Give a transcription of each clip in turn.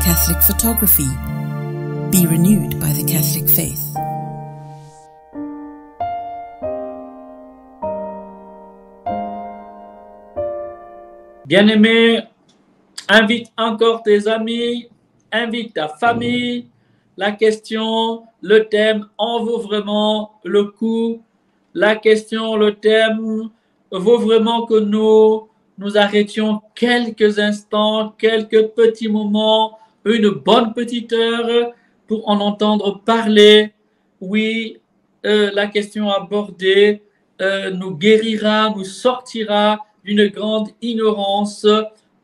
Catholic photography. Be renewed by the Catholic faith. Bien-aimé, invite encore tes amis, invite ta famille. La question, le thème en vaut vraiment le coup. La question, le thème vaut vraiment que nous arrêtions quelques instants, quelques petits moments, une bonne petite heure pour en entendre parler. Oui, la question abordée nous guérira, nous sortira d'une grande ignorance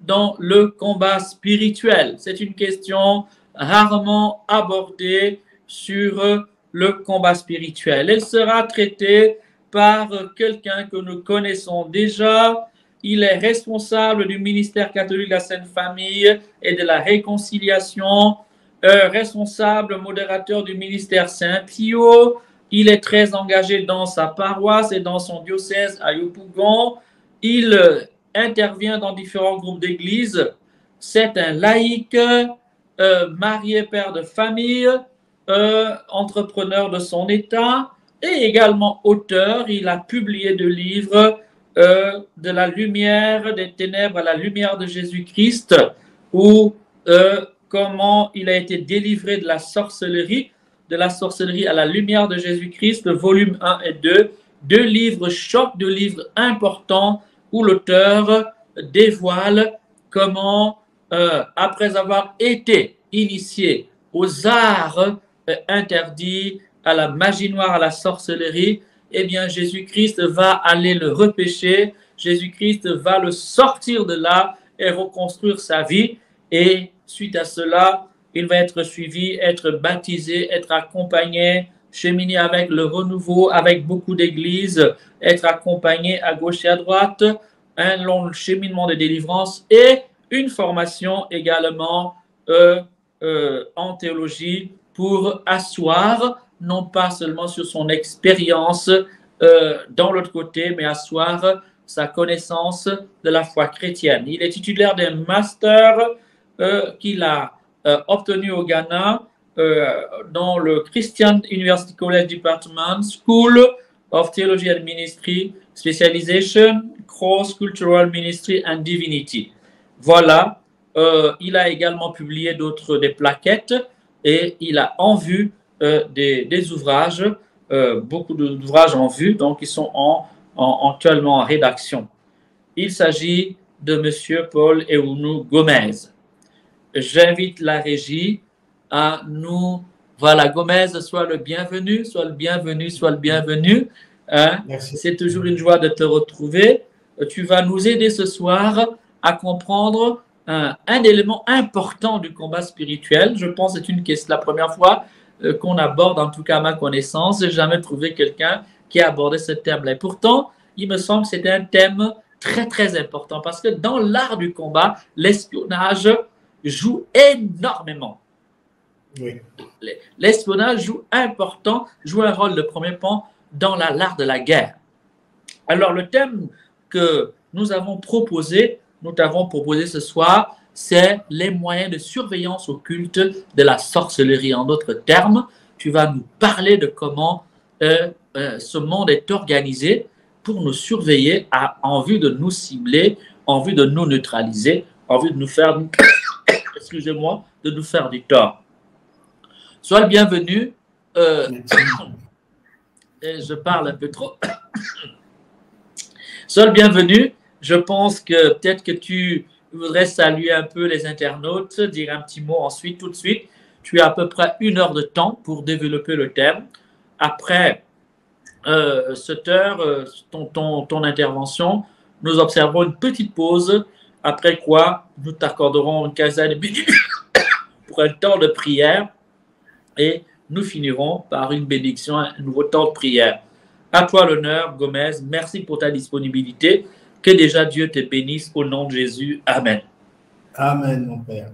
dans le combat spirituel. C'est une question rarement abordée sur le combat spirituel. Elle sera traitée par quelqu'un que nous connaissons déjà. Il est responsable du ministère catholique de la Sainte Famille et de la réconciliation, responsable modérateur du ministère Saint-Pio. Il est très engagé dans sa paroisse et dans son diocèse à Yopougon. Il intervient dans différents groupes d'église. C'est un laïc, marié, père de famille, entrepreneur de son état et également auteur. Il a publié deux livres, de la lumière des ténèbres à la lumière de Jésus-Christ, où comment il a été délivré de la sorcellerie à la lumière de Jésus-Christ, volume 1 et 2. Deux livres chocs, deux livres importants où l'auteur dévoile comment, après avoir été initié aux arts interdits, à la magie noire, à la sorcellerie, eh bien Jésus-Christ va aller le repêcher, Jésus-Christ va le sortir de là et reconstruire sa vie. Et suite à cela, il va être suivi, être baptisé, être accompagné, cheminer avec le renouveau, avec beaucoup d'églises, être accompagné à gauche et à droite, un long cheminement de délivrance et une formation également en théologie pour asseoir, non pas seulement sur son expérience dans l'autre côté, mais asseoir sa connaissance de la foi chrétienne. Il est titulaire d'un master qu'il a obtenu au Ghana dans le Christian University College Department, School of Theology and Ministry, Specialization, Cross Cultural Ministry and Divinity. Voilà, il a également publié des plaquettes et il a en vue des ouvrages, beaucoup d'ouvrages en vue, donc ils sont actuellement en rédaction. Il s'agit de M. Paul Eunou Gomez. J'invite la régie à nous... Voilà, Gomez, sois le bienvenu, sois le bienvenu, sois le bienvenu. Hein? C'est toujours une joie de te retrouver. Tu vas nous aider ce soir à comprendre un élément important du combat spirituel. Je pense que c'est la première fois qu'on aborde, en tout cas à ma connaissance. Je n'ai jamais trouvé quelqu'un qui a abordé ce thème-là. Et pourtant, il me semble que c'était un thème très, très important parce que dans l'art du combat, l'espionnage joue énormément. Oui. L'espionnage joue un rôle de premier plan dans l'art de la guerre. Alors, le thème que nous avons proposé ce soir, c'est les moyens de surveillance occulte de la sorcellerie. En d'autres termes, tu vas nous parler de comment ce monde est organisé pour nous surveiller en vue de nous cibler, en vue de nous neutraliser, en vue de nous faire, excusez-moi, de nous faire du tort. Sois le bienvenu. Je parle un peu trop. Sois le bienvenu. Je pense que peut-être que tu voudrais saluer un peu les internautes, dire un petit mot ensuite, tout de suite. Tu as à peu près 1 heure de temps pour développer le thème. Après cette heure, ton intervention, nous observerons une petite pause, après quoi nous t'accorderons une quinzaine de minutes pour un temps de prière et nous finirons par une bénédiction, un nouveau temps de prière. À toi l'honneur, Gomez. Merci pour ta disponibilité. Que déjà Dieu te bénisse au nom de Jésus. Amen. Amen, mon Père.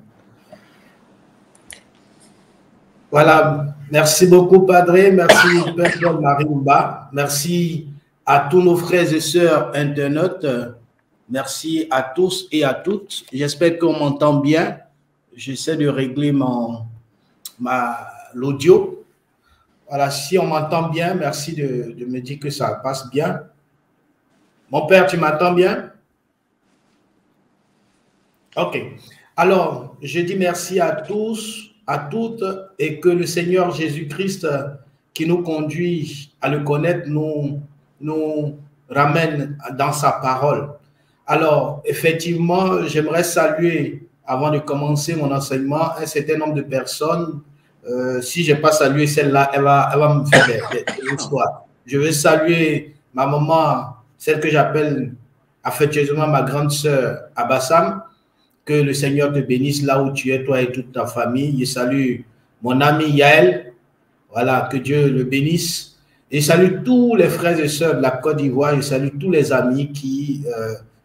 Voilà, merci beaucoup, Padre. Merci, Père Paul Marimba. Merci à tous nos frères et sœurs internautes. Merci à tous et à toutes. J'espère qu'on m'entend bien. j'essaie de régler l'audio. Voilà, si on m'entend bien, merci de me dire que ça passe bien. Mon père, tu m'entends bien? Ok. Alors, je dis merci à tous, à toutes, et que le Seigneur Jésus-Christ qui nous conduit à le connaître nous ramène dans sa parole. Alors, effectivement, j'aimerais saluer, avant de commencer mon enseignement, un certain nombre de personnes. Si je n'ai pas salué celle-là, elle va me faire des histoires. Je veux saluer ma maman, celle que j'appelle affectueusement ma grande sœur Abassam. Que le Seigneur te bénisse là où tu es, toi et toute ta famille. Je salue mon ami Yael. Voilà, que Dieu le bénisse. Et je salue tous les frères et sœurs de la Côte d'Ivoire. Je salue tous les amis qui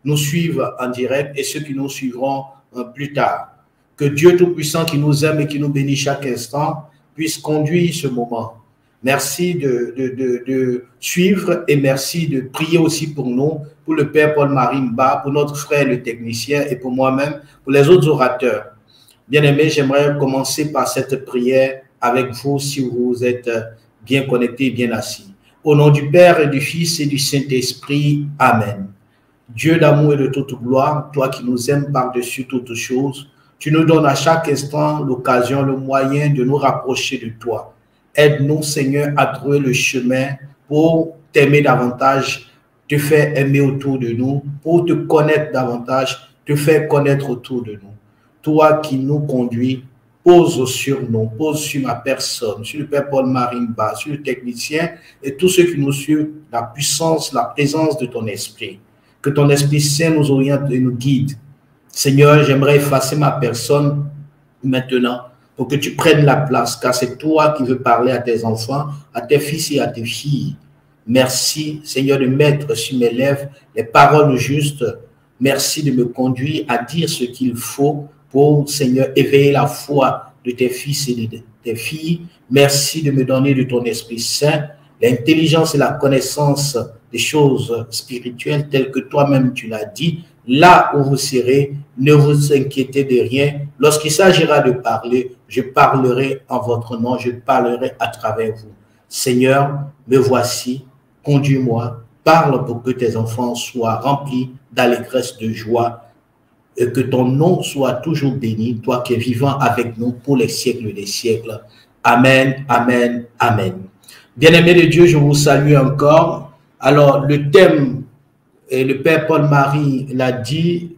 nous suivent en direct et ceux qui nous suivront plus tard. Que Dieu Tout-Puissant qui nous aime et qui nous bénit chaque instant puisse conduire ce moment. Merci de suivre et merci de prier aussi pour nous, pour le Père Paul-Marie Mba, pour notre frère le technicien et pour moi-même, pour les autres orateurs. Bien-aimés, j'aimerais commencer par cette prière avec vous si vous êtes bien connectés et bien assis. Au nom du Père et du Fils et du Saint-Esprit, Amen. Dieu d'amour et de toute gloire, toi qui nous aimes par-dessus toutes choses, tu nous donnes à chaque instant l'occasion, le moyen de nous rapprocher de toi. Aide-nous, Seigneur, à trouver le chemin pour t'aimer davantage, te faire aimer autour de nous, pour te connaître davantage, te faire connaître autour de nous. Toi qui nous conduis, pose sur nous, pose sur ma personne, sur le Père Paul-Marie Mba, sur le technicien et tous ceux qui nous suivent, la puissance, la présence de ton esprit. Que ton Esprit Saint nous oriente et nous guide. Seigneur, j'aimerais effacer ma personne maintenant pour que tu prennes la place, car c'est toi qui veux parler à tes enfants, à tes fils et à tes filles. Merci, Seigneur, de mettre sur mes lèvres les paroles justes. Merci de me conduire à dire ce qu'il faut pour, Seigneur, éveiller la foi de tes fils et de tes filles. Merci de me donner de ton Esprit Saint l'intelligence et la connaissance des choses spirituelles telles que toi-même tu l'as dit. Là où vous serez, ne vous inquiétez de rien. Lorsqu'il s'agira de parler, je parlerai en votre nom, je parlerai à travers vous. Seigneur, me voici, conduis-moi, parle pour que tes enfants soient remplis d'allégresse, de joie, et que ton nom soit toujours béni, toi qui es vivant avec nous pour les siècles des siècles. Amen, amen, amen. Bien-aimés de Dieu, je vous salue encore. Alors, le thème, et le Père Paul-Marie l'a dit,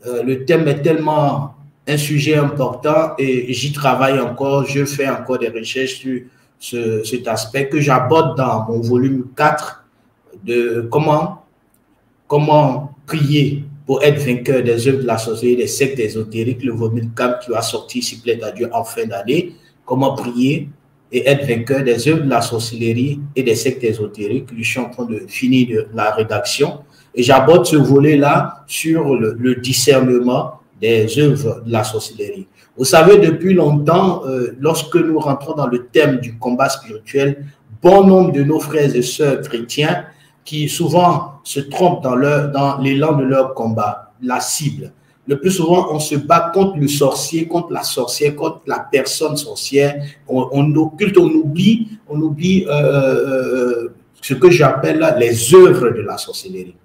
le thème est tellement un sujet important et j'y travaille encore, je fais encore des recherches sur cet aspect que j'aborde dans mon volume 4 de comment prier pour être vainqueur des œuvres de la sorcellerie, des sectes ésotériques, le volume 4 qui va sortir, s'il plaît à Dieu, en fin d'année. Comment prier et être vainqueur des œuvres de la sorcellerie et des sectes ésotériques. Je suis en train de finir la rédaction. Et j'aborde ce volet-là sur le discernement des œuvres de la sorcellerie. Vous savez, depuis longtemps, lorsque nous rentrons dans le thème du combat spirituel, bon nombre de nos frères et sœurs chrétiens qui souvent se trompent dans l'élan de leur combat, la cible. Le plus souvent, on se bat contre le sorcier, contre la sorcière, contre la personne sorcière. On occulte, on oublie ce que j'appelle les œuvres de la sorcellerie.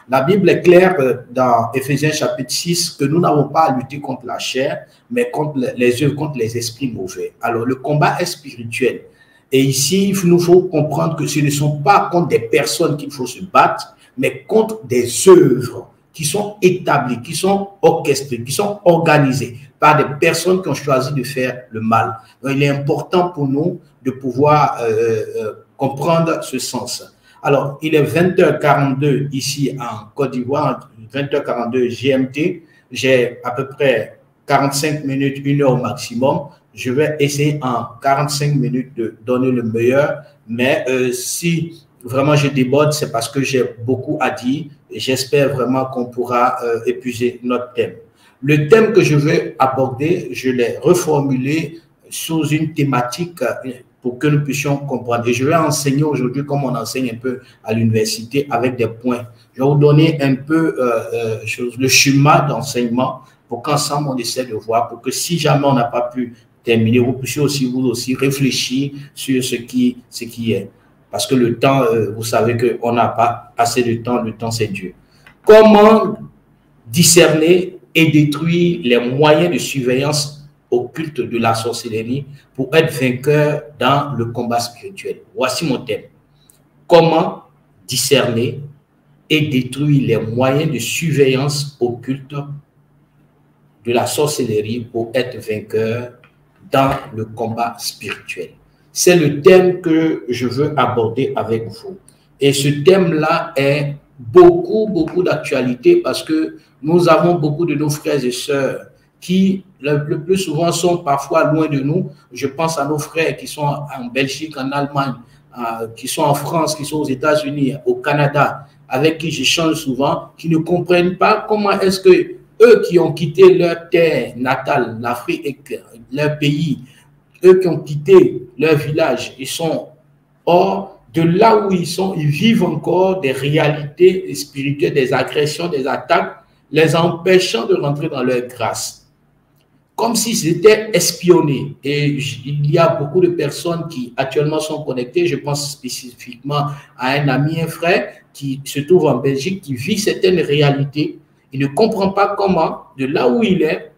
La Bible est claire dans Éphésiens chapitre 6 que nous n'avons pas à lutter contre la chair, mais contre les œuvres, contre les esprits mauvais. Alors, le combat est spirituel. Et ici, il nous faut comprendre que ce ne sont pas contre des personnes qu'il faut se battre, mais contre des œuvres qui sont établies, qui sont orchestrées, qui sont organisées par des personnes qui ont choisi de faire le mal. Donc, il est important pour nous de pouvoir comprendre ce sens. Alors, il est 20h42 ici en Côte d'Ivoire, 20h42 GMT. J'ai à peu près 45 minutes, 1 heure au maximum. Je vais essayer en 45 minutes de donner le meilleur. Mais si vraiment je déborde, c'est parce que j'ai beaucoup à dire. Et j'espère vraiment qu'on pourra épuiser notre thème. Le thème que je vais aborder, je l'ai reformulé sous une thématique pour que nous puissions comprendre. Et je vais enseigner aujourd'hui comme on enseigne un peu à l'université avec des points. Je vais vous donner un peu le schéma d'enseignement pour qu'ensemble on essaie de voir, pour que si jamais on n'a pas pu terminer, vous puissiez aussi vous aussi réfléchir sur ce qui est. Parce que le temps, vous savez qu'on n'a pas assez de temps, le temps c'est Dieu. Comment discerner et détruire les moyens de surveillance occulte de la sorcellerie pour être vainqueur dans le combat spirituel? Voici mon thème. Comment discerner et détruire les moyens de surveillance occulte de la sorcellerie pour être vainqueur dans le combat spirituel. C'est le thème que je veux aborder avec vous. Et ce thème-là est beaucoup d'actualité parce que nous avons beaucoup de nos frères et sœurs qui, le plus souvent, sont parfois loin de nous. Je pense à nos frères qui sont en Belgique, en Allemagne, qui sont en France, qui sont aux États-Unis, au Canada, avec qui j'échange souvent, qui ne comprennent pas comment est-ce que eux qui ont quitté leur terre natale, l'Afrique, leur pays, eux qui ont quitté leur village, ils sont hors de là où ils sont, ils vivent encore des réalités spirituelles, des agressions, des attaques, les empêchant de rentrer dans leur grâce. Comme s'ils étaient espionnés. Et il y a beaucoup de personnes qui actuellement sont connectées. Je pense spécifiquement à un ami, un frère qui se trouve en Belgique, qui vit certaines réalités. Il ne comprend pas comment, de là où il est,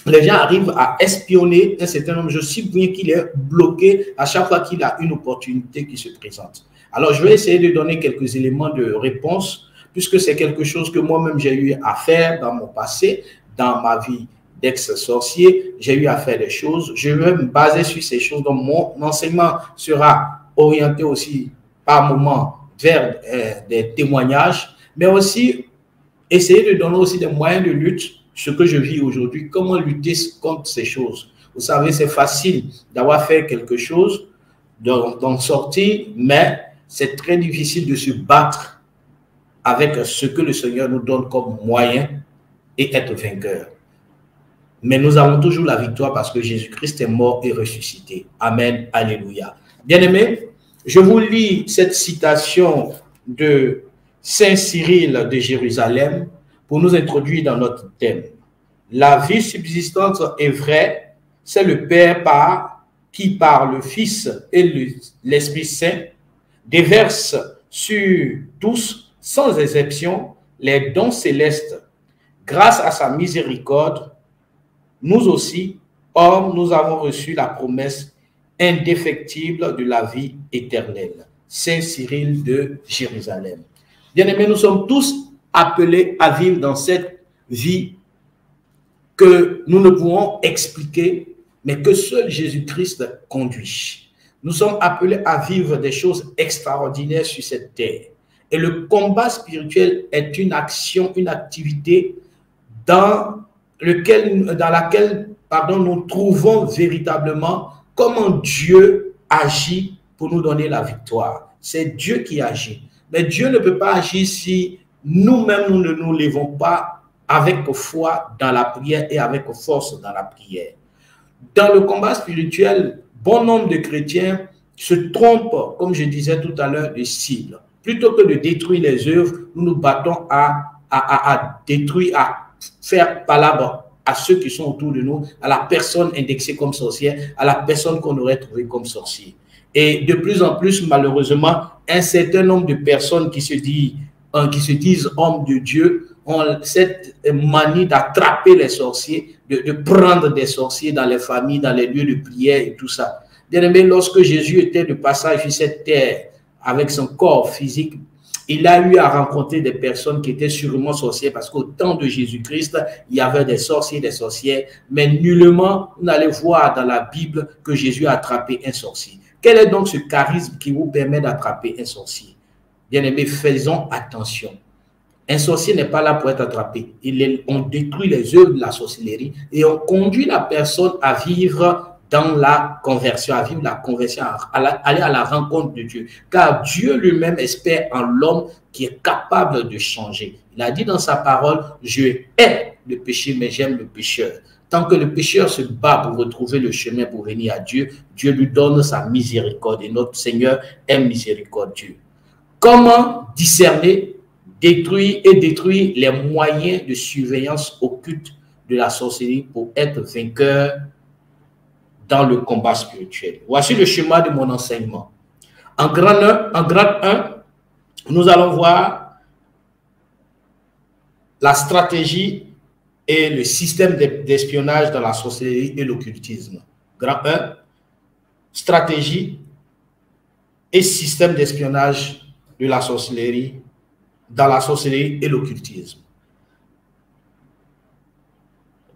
les gens arrivent à espionner un certain nombre de choses, si bien qu'il est bloqué à chaque fois qu'il a une opportunité qui se présente. Alors, je vais essayer de donner quelques éléments de réponse, puisque c'est quelque chose que moi-même j'ai eu à faire dans mon passé, dans ma vie d'ex-sorcier, j'ai eu à faire des choses. Je vais me baser sur ces choses, donc mon enseignement sera orienté aussi par moments vers des témoignages, mais aussi essayer de donner aussi des moyens de lutte, ce que je vis aujourd'hui, comment lutter contre ces choses. Vous savez, c'est facile d'avoir fait quelque chose, d'en sortir, mais c'est très difficile de se battre avec ce que le Seigneur nous donne comme moyen et être vainqueur. Mais nous avons toujours la victoire parce que Jésus-Christ est mort et ressuscité. Amen, alléluia. Bien-aimés, je vous lis cette citation de Saint Cyril de Jérusalem pour nous introduire dans notre thème. La vie subsistante est vraie, c'est le Père qui par le Fils et l'Esprit Saint déverse sur tous, sans exception, les dons célestes. Grâce à sa miséricorde, nous aussi, hommes, nous avons reçu la promesse indéfectible de la vie éternelle. Saint Cyril de Jérusalem. Bien-aimés, nous sommes tous appelés à vivre dans cette vie que nous ne pouvons expliquer, mais que seul Jésus-Christ conduit. Nous sommes appelés à vivre des choses extraordinaires sur cette terre. Et le combat spirituel est une action, une activité dans laquelle nous trouvons véritablement comment Dieu agit pour nous donner la victoire. C'est Dieu qui agit. Mais Dieu ne peut pas agir si nous-mêmes, nous ne nous levons pas avec foi dans la prière et avec force dans la prière. Dans le combat spirituel, bon nombre de chrétiens se trompent, comme je disais tout à l'heure, de cible. Plutôt que de détruire les œuvres, nous nous battons à détruire, à faire palabre à ceux qui sont autour de nous, à la personne indexée comme sorcière, à la personne qu'on aurait trouvée comme sorcier. Et de plus en plus, malheureusement, un certain nombre de personnes qui se disent hommes de Dieu ont cette manie d'attraper les sorciers, de prendre des sorciers dans les familles, dans les lieux de prière et tout ça. Bien-aimé, lorsque Jésus était de passage sur cette terre avec son corps physique, il a eu à rencontrer des personnes qui étaient sûrement sorcières parce qu'au temps de Jésus-Christ, il y avait des sorciers, des sorcières, mais nullement vous n'allez voir dans la Bible que Jésus a attrapé un sorcier. Quel est donc ce charisme qui vous permet d'attraper un sorcier? Bien-aimés, faisons attention. Un sorcier n'est pas là pour être attrapé. On détruit les œuvres de la sorcellerie et on conduit la personne à vivre dans la conversion, à vivre la conversion, à aller à la rencontre de Dieu. Car Dieu lui-même espère en l'homme qui est capable de changer. Il a dit dans sa parole, je hais le péché, mais j'aime le pécheur. Tant que le pécheur se bat pour retrouver le chemin pour venir à Dieu, Dieu lui donne sa miséricorde et notre Seigneur est miséricordieux. Comment discerner, détruire les moyens de surveillance occulte de la sorcellerie pour être vainqueur dans le combat spirituel. Voici le schéma de mon enseignement. En grade 1, nous allons voir la stratégie et le système d'espionnage dans la sorcellerie et l'occultisme. Grade 1, stratégie et système d'espionnage de la sorcellerie, dans la sorcellerie et l'occultisme.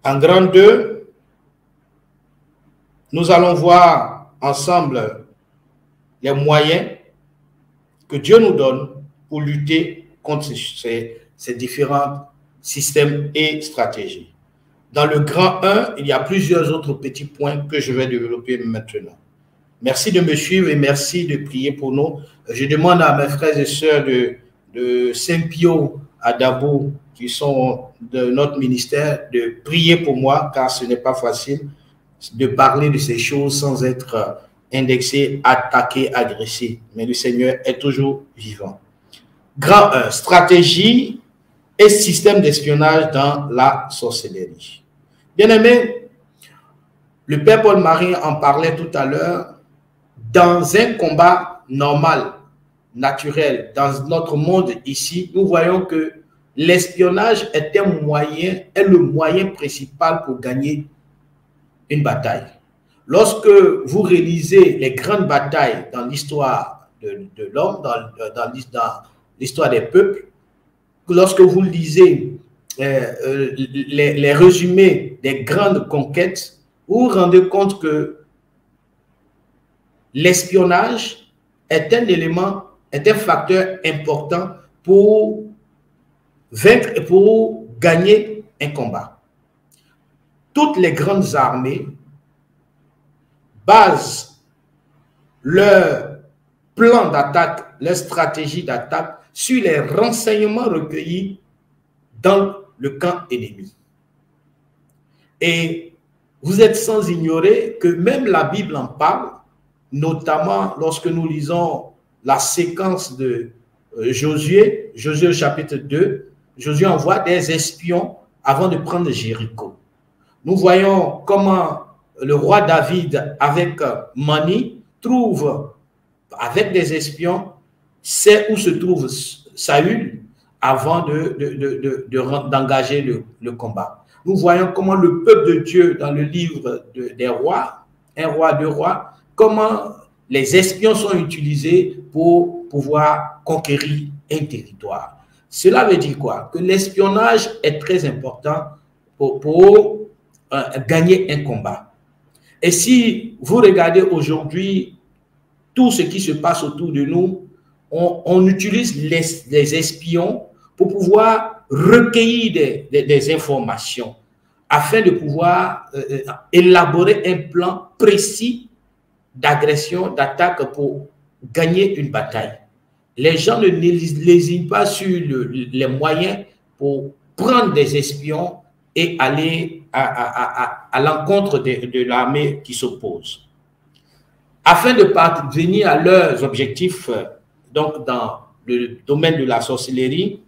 En grade 2, nous allons voir ensemble les moyens que Dieu nous donne pour lutter contre ces différents systèmes et stratégies. Dans le grand 1, il y a plusieurs autres petits points que je vais développer maintenant. Merci de me suivre et merci de prier pour nous. Je demande à mes frères et sœurs de Saint-Pio à Dabo, qui sont de notre ministère, de prier pour moi, car ce n'est pas facile de parler de ces choses sans être indexé, attaqué, agressé. Mais le Seigneur est toujours vivant. Grand 1, stratégie et système d'espionnage dans la sorcellerie. Bien-aimés, le Père Paul-Marie en parlait tout à l'heure. Dans un combat normal, naturel, dans notre monde ici, nous voyons que l'espionnage est le moyen principal pour gagner une bataille. Lorsque vous réalisez les grandes batailles dans l'histoire de l'homme, dans l'histoire des peuples, lorsque vous lisez les résumés des grandes conquêtes, vous vous rendez compte que l'espionnage est un facteur important pour vaincre et pour gagner un combat. Toutes les grandes armées basent leur plan d'attaque, leur stratégie d'attaque sur les renseignements recueillis dans le camp ennemi. Et vous êtes sans ignorer que même la Bible en parle, notamment lorsque nous lisons la séquence de Josué au chapitre 2, Josué envoie des espions avant de prendre Jéricho. Nous voyons comment le roi David, avec Mani, trouve, avec des espions, sait où se trouve Saül avant d'engager le combat. Nous voyons comment le peuple de Dieu, dans le livre des rois, un roi, deux rois, comment les espions sont utilisés pour pouvoir conquérir un territoire. Cela veut dire quoi? Que l'espionnage est très important pour gagner un combat. Et si vous regardez aujourd'hui tout ce qui se passe autour de nous, on utilise les espions pour pouvoir recueillir des informations afin de pouvoir élaborer un plan précis d'agression, d'attaque pour gagner une bataille. Les gens ne lésinent pas sur les moyens pour prendre des espions et aller à l'encontre de l'armée qui s'oppose. Afin de parvenir à leurs objectifs, donc dans le domaine de la sorcellerie,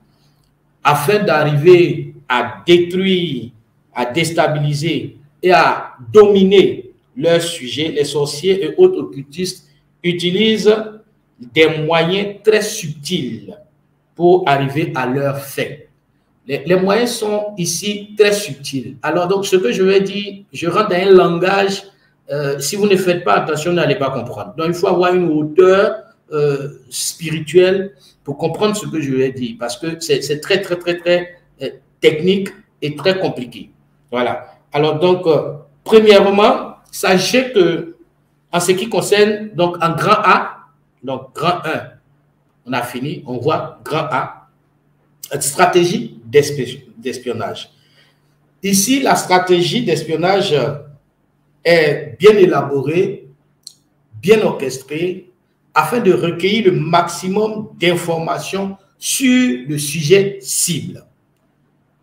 afin d'arriver à détruire, à déstabiliser et à dominer leurs sujets, les sorciers et autres occultistes utilisent des moyens très subtils pour arriver à leur fin. Les moyens sont ici très subtils. Alors donc ce que je vais dire, je rentre dans un langage, si vous ne faites pas attention, vous n'allez pas comprendre. Donc il faut avoir une hauteur spirituelle pour comprendre ce que je vais dire, parce que c'est très technique et très compliqué. Voilà. Alors donc, premièrement, sachez que en ce qui concerne, donc en grand A, donc grand 1, on a fini, on voit grand A, stratégie d'espionnage. Ici, la stratégie d'espionnage est bien élaborée, bien orchestrée, afin de recueillir le maximum d'informations sur le sujet cible.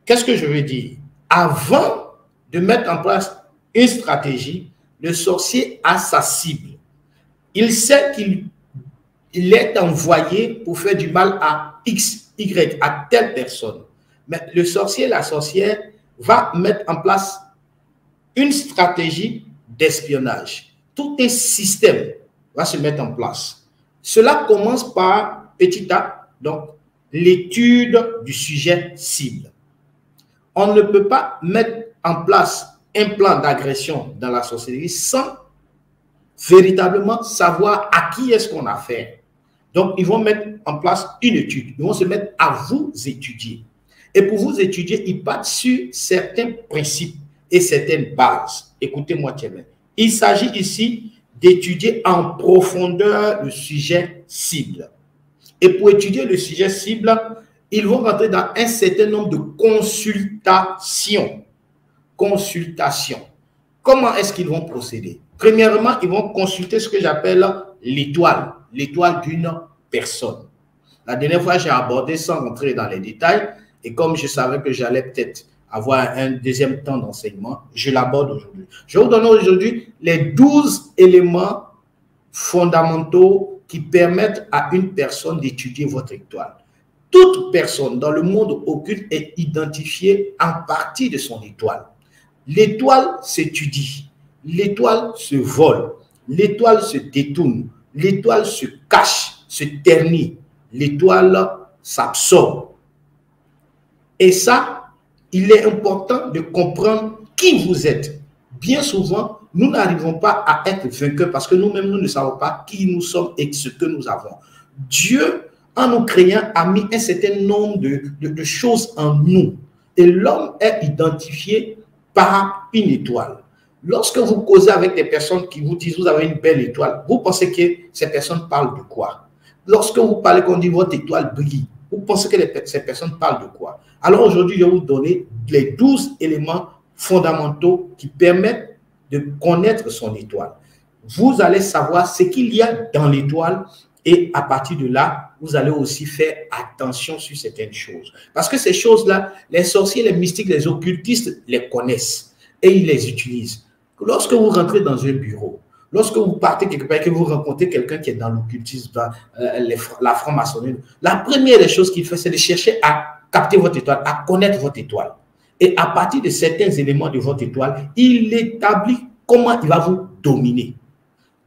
Qu'est-ce que je veux dire? Avant de mettre en place une stratégie, le sorcier a sa cible. Il sait qu'il est envoyé pour faire du mal à X, Y, à telle personne. Mais le sorcier, la sorcière va mettre en place une stratégie d'espionnage. Tout un système va se mettre en place. Cela commence par, petit a, donc, l'étude du sujet cible. On ne peut pas mettre en place un plan d'agression dans la sorcellerie sans véritablement savoir à qui est-ce qu'on a affaire. Donc, ils vont mettre en place une étude. Ils vont se mettre à vous étudier. Et pour vous étudier, ils partent sur certains principes et certaines bases. Écoutez-moi très bien. Il s'agit ici d'étudier en profondeur le sujet cible. Et pour étudier le sujet cible, ils vont rentrer dans un certain nombre de consultations. Consultations. Comment est-ce qu'ils vont procéder? Premièrement, ils vont consulter ce que j'appelle l'étoile, l'étoile d'une personne. La dernière fois, j'ai abordé sans rentrer dans les détails, et comme je savais que j'allais peut-être avoir un deuxième temps d'enseignement, je l'aborde aujourd'hui. Je vais vous donner aujourd'hui les 12 éléments fondamentaux qui permettent à une personne d'étudier votre étoile. Toute personne dans le monde occulte est identifiée en partie de son étoile. L'étoile s'étudie, l'étoile se vole, l'étoile se détourne, l'étoile se cache, se ternit, l'étoile s'absorbe. Et ça, il est important de comprendre qui vous êtes. Bien souvent, nous n'arrivons pas à être vainqueurs parce que nous-mêmes, nous ne savons pas qui nous sommes et ce que nous avons. Dieu, en nous créant, a mis un certain nombre de choses en nous. Et l'homme est identifié par une étoile. Lorsque vous causez avec des personnes qui vous disent « vous avez une belle étoile », vous pensez que ces personnes parlent de quoi? Lorsque vous parlez qu'on dit « votre étoile brille », vous pensez que ces personnes parlent de quoi? Alors aujourd'hui, je vais vous donner les 12 éléments fondamentaux qui permettent de connaître son étoile. Vous allez savoir ce qu'il y a dans l'étoile et à partir de là, vous allez aussi faire attention sur certaines choses. Parce que ces choses-là, les sorciers, les mystiques, les occultistes les connaissent et ils les utilisent. Lorsque vous rentrez dans un bureau, lorsque vous partez quelque part et que vous rencontrez quelqu'un qui est dans l'occultisme, dans la franc-maçonnerie, la première des choses qu'il fait, c'est de chercher à capter votre étoile, à connaître votre étoile. Et à partir de certains éléments de votre étoile, il établit comment il va vous dominer.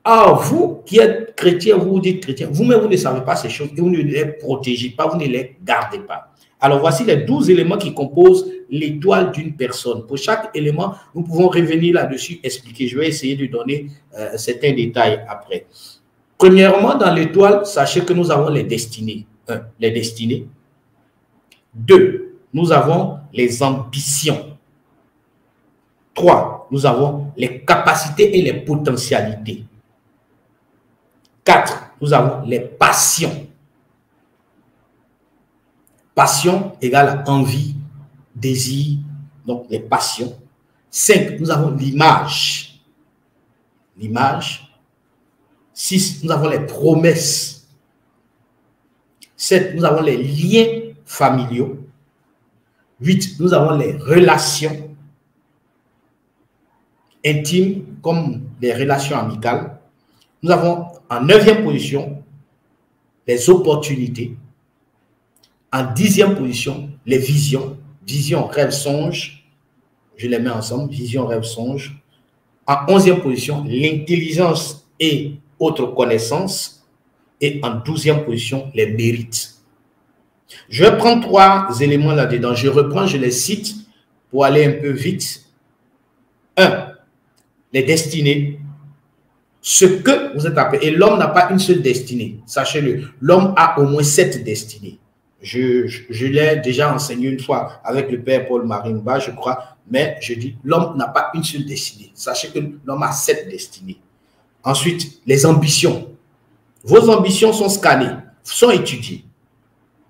Or, vous qui êtes chrétien, vous dites chrétien, vous-même, vous ne savez pas ces choses et vous ne les protégez pas, vous ne les gardez pas. Alors, voici les 12 éléments qui composent l'étoile d'une personne. Pour chaque élément, nous pouvons revenir là-dessus, expliquer. Je vais essayer de donner certains détails après. Premièrement, dans l'étoile, sachez que nous avons les destinées. 1. Les destinées. 2. Nous avons les ambitions. 3. Nous avons les capacités et les potentialités. 4. Nous avons les passions. Passion égale envie, désir, donc les passions. 5. Nous avons l'image. L'image. 6. Nous avons les promesses. 7. Nous avons les liens familiaux. 8. Nous avons les relations intimes comme les relations amicales. Nous avons en 9e position les opportunités. En 10e position, les visions. Vision, rêve, songe. Je les mets ensemble. Vision, rêve, songe. En 11e position, l'intelligence et autres connaissances. Et en 12e position, les mérites. Je vais prendre 3 éléments là-dedans. Je reprends, je les cite pour aller un peu vite. 1. Les destinées. Ce que vous êtes appelé. Et l'homme n'a pas une seule destinée. Sachez-le. L'homme a au moins 7 destinées. Je l'ai déjà enseigné une fois avec le père Paul Marimba, je crois. Mais je dis, l'homme n'a pas une seule destinée. Sachez que l'homme a 7 destinées. Ensuite, les ambitions. Vos ambitions sont scannées, sont étudiées.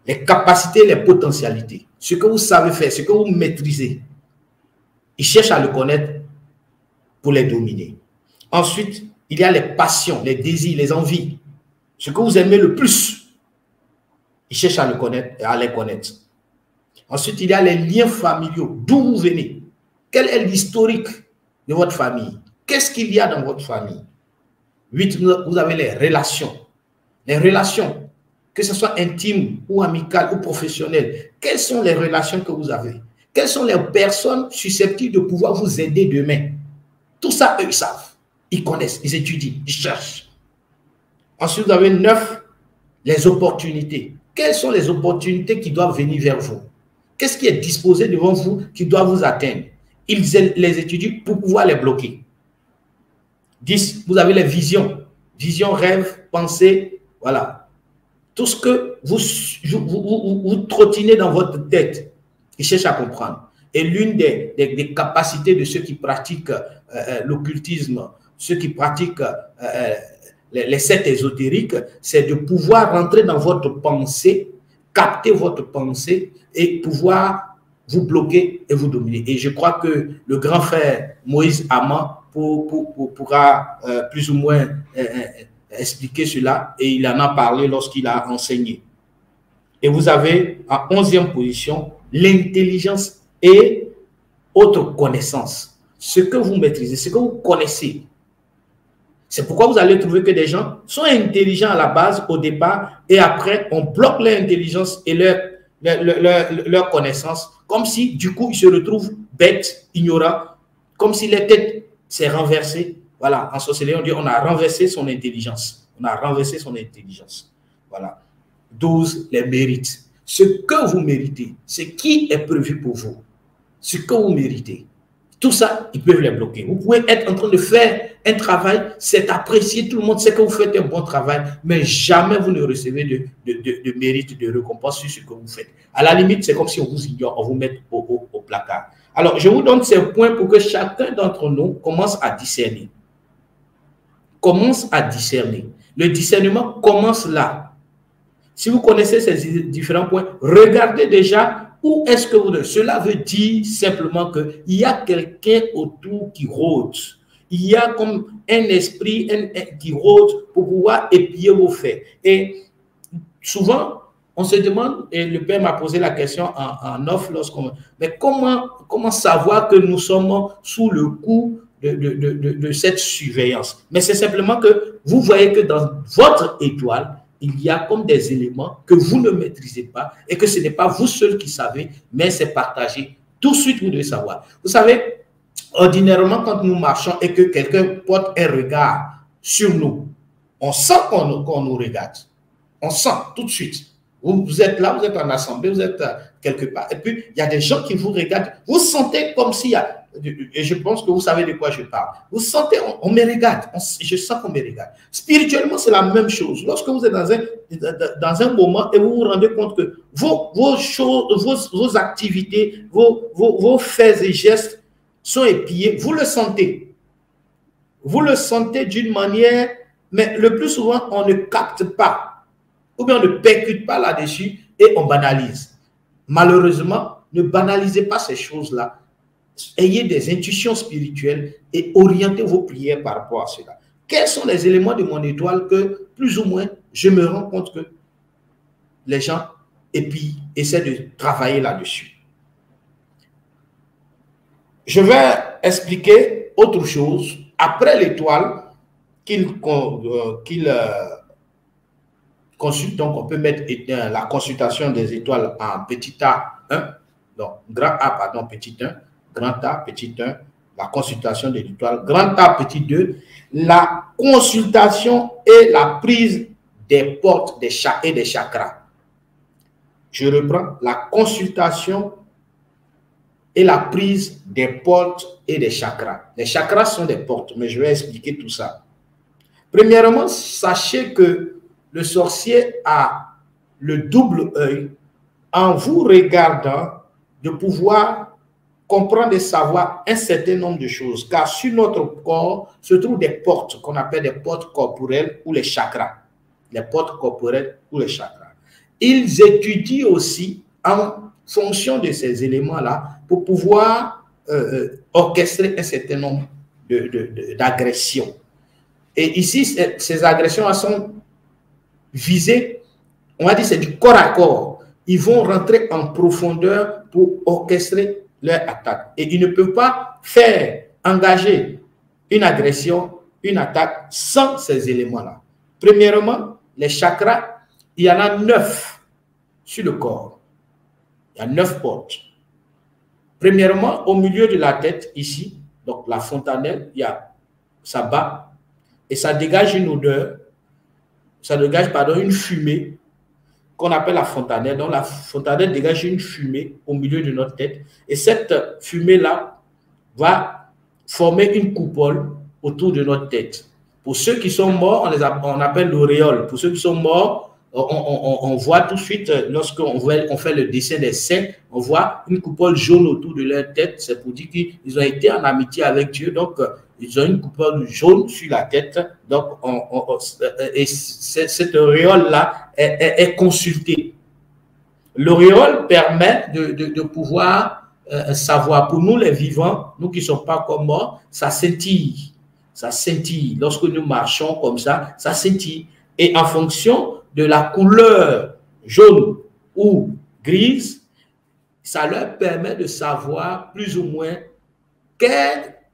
Les capacités, les potentialités. Ce que vous savez faire, ce que vous maîtrisez. Ils cherchent à le connaître pour les dominer. Ensuite, il y a les passions, les désirs, les envies. Ce que vous aimez le plus. Ils cherchent à le connaître et à les connaître. Ensuite, il y a les liens familiaux. D'où vous venez? Quel est l'historique de votre famille? Qu'est-ce qu'il y a dans votre famille? 8, vous avez les relations. Les relations, que ce soit intimes ou amicales ou professionnelles. Quelles sont les relations que vous avez? Quelles sont les personnes susceptibles de pouvoir vous aider demain? Tout ça, eux, ils savent. Ils connaissent, ils étudient, ils cherchent. Ensuite, vous avez 9, les opportunités. Quelles sont les opportunités qui doivent venir vers vous? Qu'est-ce qui est disposé devant vous qui doit vous atteindre? Ils les étudient pour pouvoir les bloquer. 10, vous avez les visions. Visions, rêves, pensées, voilà. Tout ce que vous trottinez dans votre tête, ils cherchent à comprendre. Et l'une des capacités de ceux qui pratiquent l'occultisme, ceux qui pratiquent les sectes ésotériques, c'est de pouvoir rentrer dans votre pensée, capter votre pensée et pouvoir vous bloquer et vous dominer. Et je crois que le grand frère Moïse Amman pourra plus ou moins expliquer cela, et il en a parlé lorsqu'il a enseigné. Et vous avez en 11e position l'intelligence et autres connaissances. Ce que vous maîtrisez, ce que vous connaissez. C'est pourquoi vous allez trouver que des gens sont intelligents à la base, au départ, et après, on bloque leur intelligence et leur connaissance, comme si, du coup, ils se retrouvent bêtes, ignorants, comme si leur tête s'est renversée. Voilà, en sorcellerie, on dit on a renversé son intelligence. On a renversé son intelligence. Voilà. 12, les mérites. Ce que vous méritez, ce qui est prévu pour vous, ce que vous méritez. Tout ça, ils peuvent les bloquer. Vous pouvez être en train de faire un travail, c'est apprécié, tout le monde sait que vous faites un bon travail, mais jamais vous ne recevez de mérite, de récompense sur ce que vous faites. À la limite, c'est comme si on vous ignore, on vous met au placard. Alors, je vous donne ces points pour que chacun d'entre nous commence à discerner. Commence à discerner. Le discernement commence là. Si vous connaissez ces différents points, regardez déjà où est-ce que vous... Cela veut dire simplement qu'il y a quelqu'un autour qui rôde. Il y a comme un esprit qui rôde pour pouvoir épier vos faits. Et souvent, on se demande, et le Père m'a posé la question en off lorsqu'on... Mais comment savoir que nous sommes sous le coup de cette surveillance? Mais c'est simplement que vous voyez que dans votre étoile, il y a comme des éléments que vous ne maîtrisez pas et que ce n'est pas vous seul qui savez, mais c'est partagé. Tout de suite, vous devez savoir. Vous savez, ordinairement, quand nous marchons et que quelqu'un porte un regard sur nous, on sent qu'on nous regarde. On sent tout de suite. Vous êtes là, vous êtes en assemblée, vous êtes quelque part. Et puis, il y a des gens qui vous regardent. Vous sentez comme s'il y a... Et je pense que vous savez de quoi je parle. Vous sentez, on me regarde. Je sens qu'on me regarde. Spirituellement, c'est la même chose. Lorsque vous êtes dans un moment et vous vous rendez compte que vos activités, vos faits et gestes sont épiés, vous le sentez. Vous le sentez d'une manière, mais le plus souvent, on ne capte pas. Ou bien on ne percute pas là-dessus et on banalise. Malheureusement, ne banalisez pas ces choses-là. Ayez des intuitions spirituelles et orientez vos prières par rapport à cela. Quels sont les éléments de mon étoile que, plus ou moins, je me rends compte que les gens essaient de travailler là-dessus? Je vais expliquer autre chose. Après l'étoile qu'il consulte, donc on peut mettre la consultation des étoiles en petit a1, donc grand A, pardon, petit 1, grand A, petit 1, la consultation des étoiles, grand A, petit 2, la consultation et la prise des portes et des chakras. Je reprends, la consultation et la prise des portes et des chakras. Les chakras sont des portes, mais je vais expliquer tout ça. Premièrement, sachez que le sorcier a le double œil en vous regardant de pouvoir comprendre et savoir un certain nombre de choses, car sur notre corps se trouvent des portes qu'on appelle des portes corporelles ou les chakras. Les portes corporelles ou les chakras. Ils étudient aussi en fonction de ces éléments-là pour pouvoir orchestrer un certain nombre d'agressions. Et ici, ces agressions sont visées, on va dire c'est du corps à corps. Ils vont rentrer en profondeur pour orchestrer leur attaque. Et ils ne peuvent pas engager une agression, une attaque sans ces éléments-là. Premièrement, les chakras, il y en a 9 sur le corps. Il y a 9 portes. Premièrement, au milieu de la tête, ici, donc la fontanelle, il y a, ça bat et ça dégage une odeur, ça dégage, pardon, une fumée qu'on appelle la fontanelle. Donc la fontanelle dégage une fumée au milieu de notre tête et cette fumée-là va former une coupole autour de notre tête. Pour ceux qui sont morts, on appelle l'auréole. Pour ceux qui sont morts, on voit tout de suite, lorsqu'on fait le dessin des saints, on voit une coupole jaune autour de leur tête. C'est pour dire qu'ils ont été en amitié avec Dieu. Donc, ils ont une coupole jaune sur la tête. Donc, et cette auréole-là est consultée. L'auréole permet de pouvoir savoir, pour nous les vivants, nous qui ne sommes pas comme morts, ça scintille. Ça scintille. Lorsque nous marchons comme ça scintille. Et en fonction de la couleur jaune ou grise, ça leur permet de savoir plus ou moins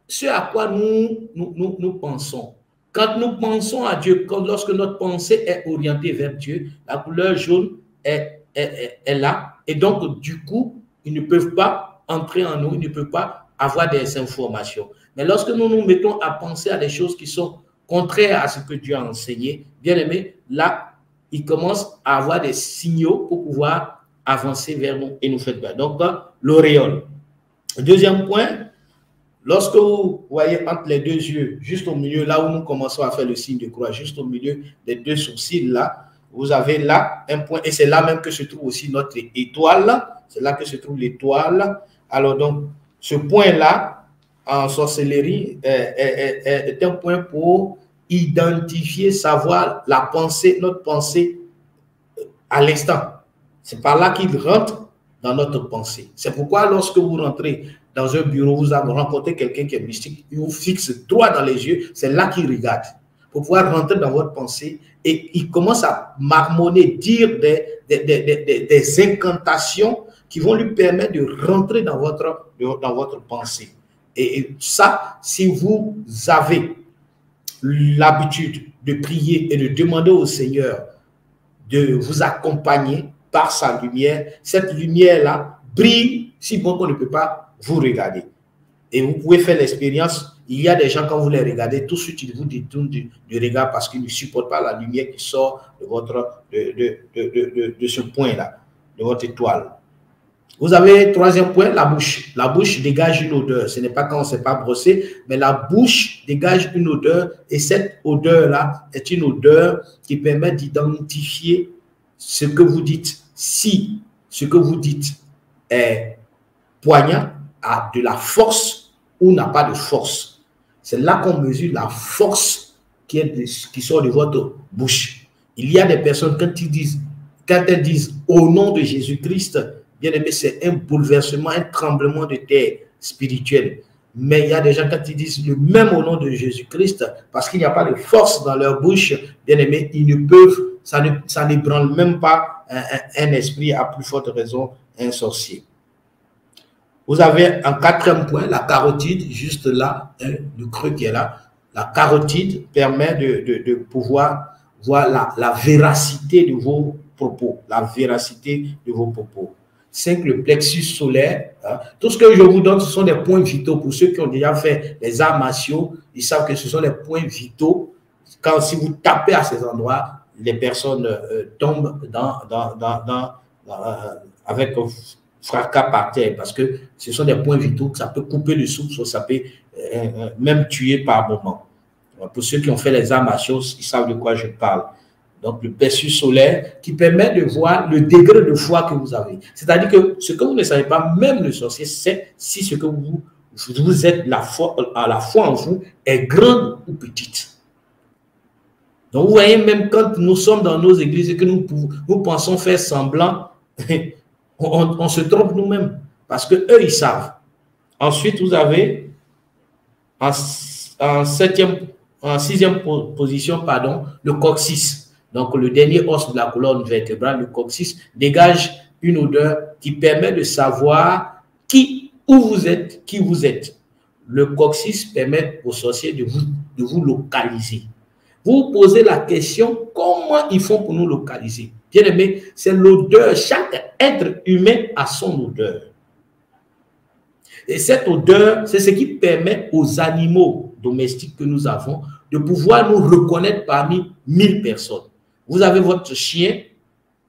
ce à quoi nous pensons. Quand nous pensons à Dieu, lorsque notre pensée est orientée vers Dieu, la couleur jaune est là. Et donc, du coup, ils ne peuvent pas entrer en nous, ils ne peuvent pas avoir des informations. Mais lorsque nous nous mettons à penser à des choses qui sont contraires à ce que Dieu a enseigné, bien aimé, là, il commence à avoir des signaux pour pouvoir avancer vers nous et nous faire bien. Donc, l'auréole. Deuxième point, lorsque vous voyez entre les deux yeux, juste au milieu, là où nous commençons à faire le signe de croix, juste au milieu des deux sourcils, là, vous avez là un point, et c'est là même que se trouve aussi notre étoile. C'est là que se trouve l'étoile. Alors, donc, ce point-là, en sorcellerie, est un point pour identifier, savoir la pensée, notre pensée à l'instant. C'est par là qu'il rentre dans notre pensée. C'est pourquoi lorsque vous rentrez dans un bureau, vous avez rencontré quelqu'un qui est mystique, il vous fixe droit dans les yeux, c'est là qu'il regarde. Pour pouvoir rentrer dans votre pensée et il commence à marmonner, dire des incantations qui vont lui permettre de rentrer dans votre pensée. Et ça, si vous avez l'habitude de prier et de demander au Seigneur de vous accompagner par sa lumière, cette lumière-là brille si bon qu'on ne peut pas vous regarder. Et vous pouvez faire l'expérience. Il y a des gens, quand vous les regardez, tout de suite, ils vous détournent du regard parce qu'ils ne supportent pas la lumière qui sort de ce point-là, de votre étoile. Vous avez troisième point, la bouche. La bouche dégage une odeur. Ce n'est pas quand on ne s'est pas brossé, mais la bouche dégage une odeur et cette odeur-là est une odeur qui permet d'identifier ce que vous dites. Si ce que vous dites est poignant, a de la force ou n'a pas de force. C'est là qu'on mesure la force qui sort de votre bouche. Il y a des personnes, quand elles disent au nom de Jésus-Christ, bien aimé, c'est un bouleversement, un tremblement de terre spirituel. Mais il y a des gens, quand ils disent le même au nom de Jésus-Christ, parce qu'il n'y a pas de force dans leur bouche, bien aimé, ils ne peuvent, ça n'ébranle même pas un esprit, à plus forte raison, un sorcier. Vous avez en quatrième point, la carotide, juste là, le creux qui est là. La carotide permet de pouvoir voir la véracité de vos propos, la véracité de vos propos. 5, le plexus solaire. Hein. Tout ce que je vous donne, ce sont des points vitaux. Pour ceux qui ont déjà fait les arts martiaux, ils savent que ce sont des points vitaux. Si vous tapez à ces endroits, les personnes tombent avec fracas par terre, parce que ce sont des points vitaux, ça peut couper le souffle, ça peut même tuer par moment. Pour ceux qui ont fait les arts martiaux, ils savent de quoi je parle. Donc, le plexus solaire qui permet de voir le degré de foi que vous avez. C'est-à-dire que ce que vous ne savez pas, même le sorcier sait si ce que vous êtes, la foi en vous est grande ou petite. Donc, vous voyez, même quand nous sommes dans nos églises et que nous pensons faire semblant, on se trompe nous-mêmes parce qu'eux, ils savent. Ensuite, vous avez en sixième position, pardon, le coccyx. Donc, le dernier os de la colonne vertébrale, le coccyx, dégage une odeur qui permet de savoir où vous êtes, qui vous êtes. Le coccyx permet aux sorciers de vous localiser. Vous vous posez la question, comment ils font pour nous localiser? Bien aimé, c'est l'odeur. Chaque être humain a son odeur. Et cette odeur, c'est ce qui permet aux animaux domestiques que nous avons de pouvoir nous reconnaître parmi 1000 personnes. Vous avez votre chien,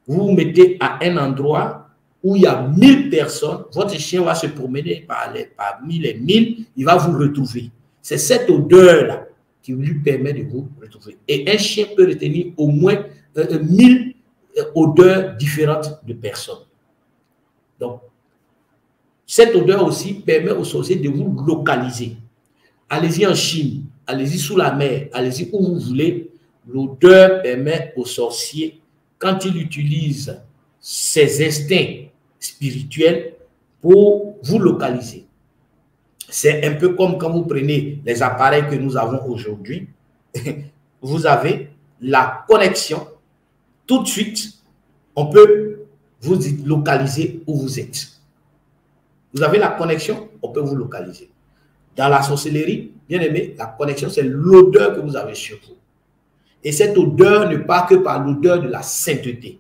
vous vous mettez à un endroit où il y a 1000 personnes, votre chien va se promener parmi les 1000, il va vous retrouver. C'est cette odeur-là qui lui permet de vous retrouver. Et un chien peut retenir au moins 1000 odeurs différentes de personnes. Donc, cette odeur aussi permet aux sorciers de vous localiser. Allez-y en Chine, allez-y sous la mer, allez-y où vous voulez. L'odeur permet aux sorciers, quand ils utilisent ses instincts spirituels pour vous localiser. C'est un peu comme quand vous prenez les appareils que nous avons aujourd'hui. Vous avez la connexion. Tout de suite, on peut vous localiser où vous êtes. Vous avez la connexion, on peut vous localiser. Dans la sorcellerie, bien aimé, la connexion, c'est l'odeur que vous avez sur vous. Et cette odeur ne part que par l'odeur de la sainteté.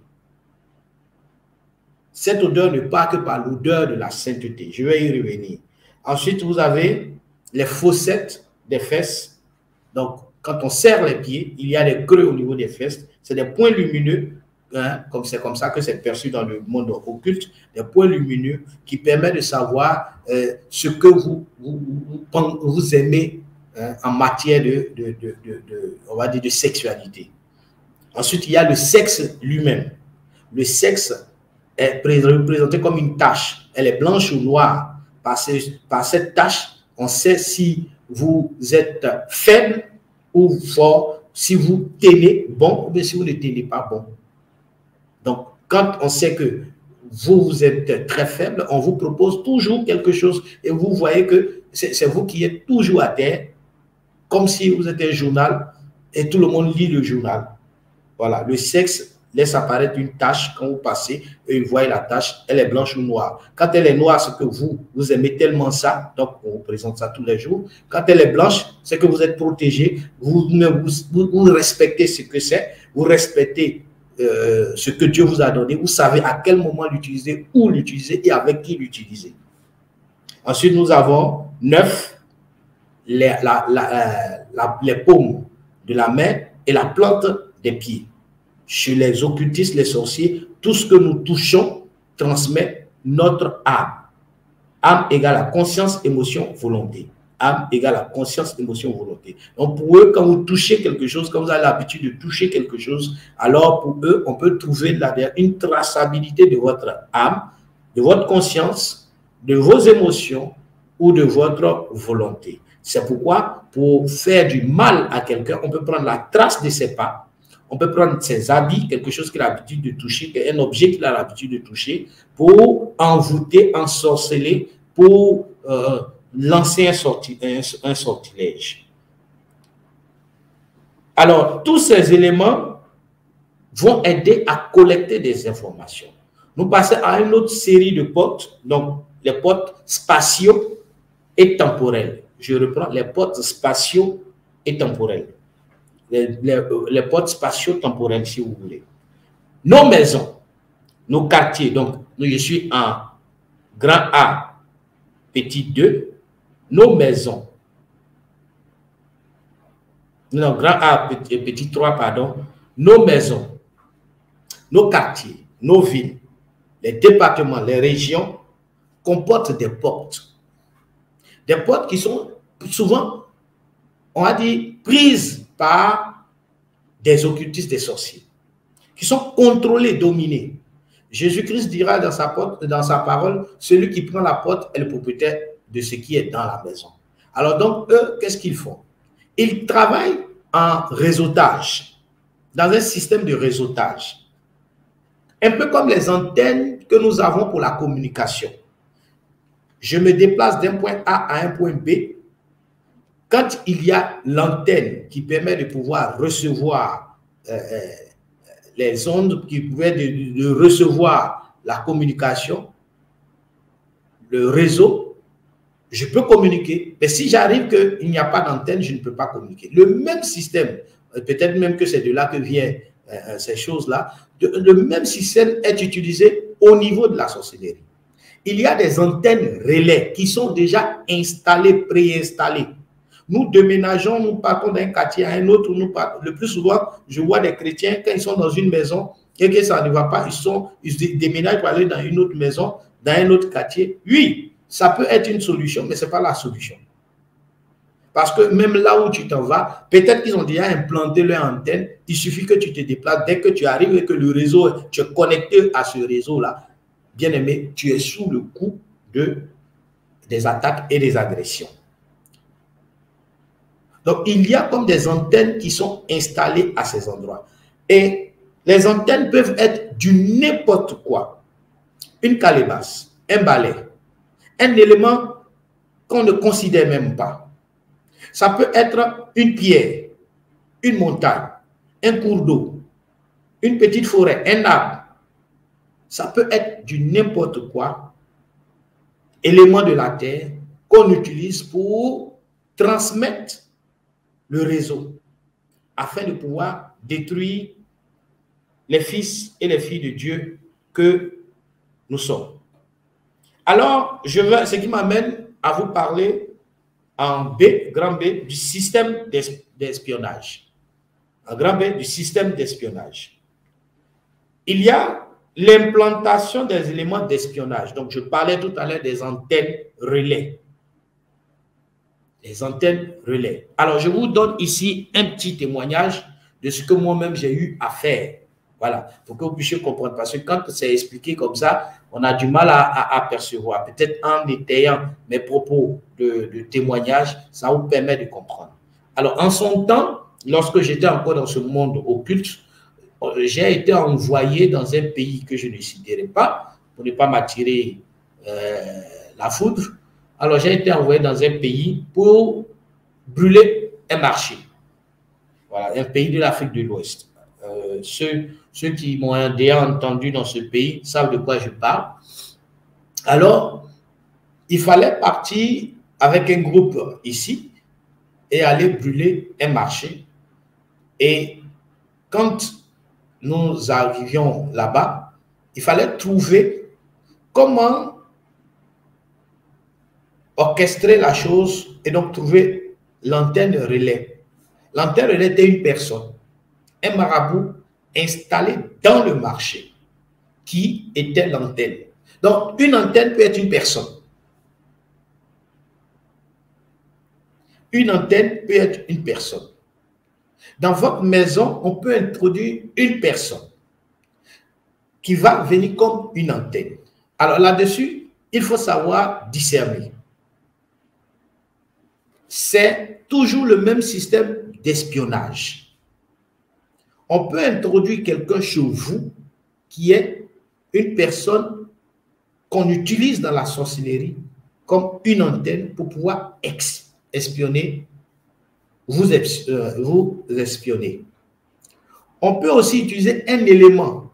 Cette odeur ne part que par l'odeur de la sainteté. Je vais y revenir. Ensuite, vous avez les fossettes des fesses. Donc, quand on serre les pieds, il y a des creux au niveau des fesses. C'est des points lumineux, hein, c'est comme ça que c'est perçu dans le monde occulte, des points lumineux qui permettent de savoir ce que vous aimez, hein, en matière on va dire de sexualité. Ensuite, il y a le sexe lui-même. Le sexe est représenté comme une tache. Elle est blanche ou noire. Par cette tache, on sait si vous êtes faible ou fort, si vous tenez bon ou bien si vous ne tenez pas bon. Donc, quand on sait que vous êtes très faible, on vous propose toujours quelque chose et vous voyez que c'est vous qui êtes toujours à terre, comme si vous êtes un journal et tout le monde lit le journal. Voilà, le sexe laisse apparaître une tache quand vous passez et vous voyez la tache, elle est blanche ou noire. Quand elle est noire, c'est que vous aimez tellement ça, donc on vous présente ça tous les jours. Quand elle est blanche, c'est que vous êtes protégé, vous respectez ce que c'est, vous respectez ce que Dieu vous a donné, vous savez à quel moment l'utiliser, où l'utiliser et avec qui l'utiliser. Ensuite, nous avons 9, les paumes de la main et la plante des pieds. Chez les occultistes, les sorciers, tout ce que nous touchons transmet notre âme. Âme égale à conscience, émotion, volonté. Âme égale à conscience, émotion, volonté. Donc pour eux, quand vous touchez quelque chose, quand vous avez l'habitude de toucher quelque chose, alors pour eux, on peut trouver là-dedans une traçabilité de votre âme, de votre conscience, de vos émotions ou de votre volonté. C'est pourquoi, pour faire du mal à quelqu'un, on peut prendre la trace de ses pas. On peut prendre ses habits, quelque chose qu'il a l'habitude de toucher, un objet qu'il a l'habitude de toucher, pour envoûter, ensorceler, pour lancer un sortilège. Alors, tous ces éléments vont aider à collecter des informations. Nous passons à une autre série de portes, donc les portes spatiaux et temporels. Je reprends les portes spatiaux et temporels. Les portes spatio-temporelles, si vous voulez. Nos maisons, nos quartiers, donc je suis en grand A, petit 2, nos maisons, non, grand A, petit 3, pardon, nos maisons, nos quartiers, nos villes, les départements, les régions comportent des portes. Des portes qui sont souvent, on va dire, prises par des occultistes, des sorciers, qui sont contrôlés, dominés. Jésus-Christ dira dans sa parole, celui qui prend la porte est le propriétaire de ce qui est dans la maison. Alors donc, eux, qu'est-ce qu'ils font? Ils travaillent en réseautage, dans un système de réseautage. Un peu comme les antennes que nous avons pour la communication. Je me déplace d'un point A à un point B. Quand il y a l'antenne qui permet de pouvoir recevoir les ondes, qui permettent de recevoir la communication, le réseau, je peux communiquer. Mais si j'arrive qu'il n'y a pas d'antenne, je ne peux pas communiquer. Le même système, peut-être même que c'est de là que viennent ces choses-là, le même système est utilisé au niveau de la sorcellerie. Il y a des antennes relais qui sont déjà installées, préinstallées. Nous déménageons, nous partons d'un quartier à un autre. Le plus souvent, je vois des chrétiens, quand ils sont dans une maison et que ça ne va pas, ils déménagent pour aller dans une autre maison, dans un autre quartier. Oui, ça peut être une solution, mais ce n'est pas la solution. Parce que même là où tu t'en vas, peut-être qu'ils ont déjà implanté leur antenne. Il suffit que tu te déplaces. Dès que tu arrives et que le réseau, tu es connecté à ce réseau-là, bien aimé, tu es sous le coup des attaques et des agressions. Donc, il y a comme des antennes qui sont installées à ces endroits. Et les antennes peuvent être du n'importe quoi. Une calebasse, un balai, un élément qu'on ne considère même pas. Ça peut être une pierre, une montagne, un cours d'eau, une petite forêt, un arbre. Ça peut être du n'importe quoi, élément de la terre qu'on utilise pour transmettre le réseau afin de pouvoir détruire les fils et les filles de Dieu que nous sommes. Alors, ce qui m'amène à vous parler en B, grand B, du système d'espionnage. En grand B, du système d'espionnage. Il y a l'implantation des éléments d'espionnage. Donc, je parlais tout à l'heure des antennes relais. Les antennes relais. Alors, je vous donne ici un petit témoignage de ce que moi-même j'ai eu à faire. Voilà, pour que vous puissiez comprendre. Parce que quand c'est expliqué comme ça, on a du mal à percevoir. Peut-être en détaillant mes propos de témoignage, ça vous permet de comprendre. Alors, en son temps, lorsque j'étais encore dans ce monde occulte, j'ai été envoyé dans un pays que je ne citerai pas, pour ne pas m'attirer la foudre. Alors, j'ai été envoyé dans un pays pour brûler un marché. Voilà, un pays de l'Afrique de l'Ouest. Ceux qui m'ont déjà entendu dans ce pays savent de quoi je parle. Alors, il fallait partir avec un groupe ici et aller brûler un marché. Et quand nous arrivions là-bas, il fallait trouver comment orchestrer la chose et donc trouver l'antenne relais. L'antenne relais était une personne, un marabout installé dans le marché qui était l'antenne. Donc, une antenne peut être une personne. Une antenne peut être une personne. Dans votre maison, on peut introduire une personne qui va venir comme une antenne. Alors là-dessus, il faut savoir discerner. C'est toujours le même système d'espionnage. On peut introduire quelqu'un chez vous qui est une personne qu'on utilise dans la sorcellerie comme une antenne pour pouvoir espionner, vous espionner. On peut aussi utiliser un élément.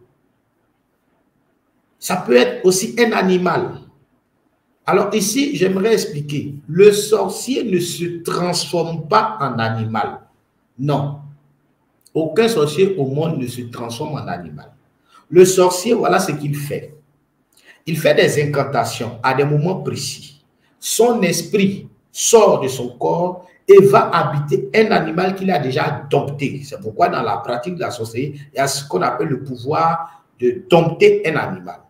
Ça peut être aussi un animal. Alors ici, j'aimerais expliquer. Le sorcier ne se transforme pas en animal. Non. Aucun sorcier au monde ne se transforme en animal. Le sorcier, voilà ce qu'il fait. Il fait des incantations à des moments précis. Son esprit sort de son corps et va habiter un animal qu'il a déjà dompté. C'est pourquoi dans la pratique de la sorcellerie, il y a ce qu'on appelle le pouvoir de dompter un animal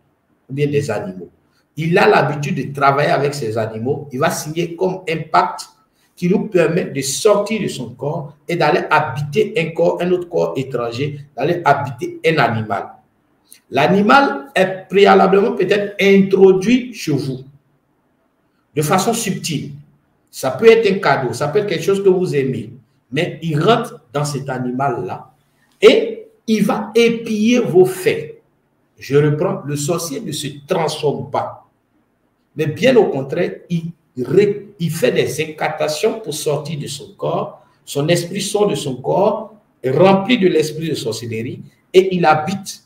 ou bien des animaux. Il a l'habitude de travailler avec ces animaux. Il va signer comme un pacte qui nous permet de sortir de son corps et d'aller habiter un autre corps étranger, d'aller habiter un animal. L'animal est préalablement peut-être introduit chez vous de façon subtile. Ça peut être un cadeau, ça peut être quelque chose que vous aimez, mais il rentre dans cet animal-là et il va épier vos faits. Je reprends, le sorcier ne se transforme pas, mais bien au contraire, il fait des incantations pour sortir de son corps, son esprit sort de son corps, rempli de l'esprit de sorcellerie, et il habite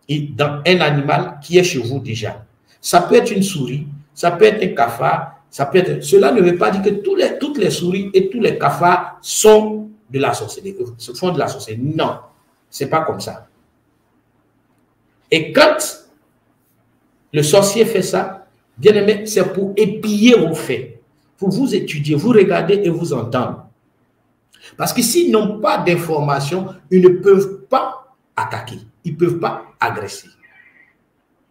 dans un animal qui est chez vous déjà. Ça peut être une souris, ça peut être un cafard, ça peut être... Cela ne veut pas dire que toutes les souris et tous les cafards sont de la sorcellerie, font de la sorcellerie. Non, ce n'est pas comme ça. Et quand le sorcier fait ça, Bien aimé, c'est pour épier vos faits, pour vous étudier, vous regarder et vous entendre. Parce que s'ils n'ont pas d'informations, ils ne peuvent pas attaquer, ils ne peuvent pas agresser.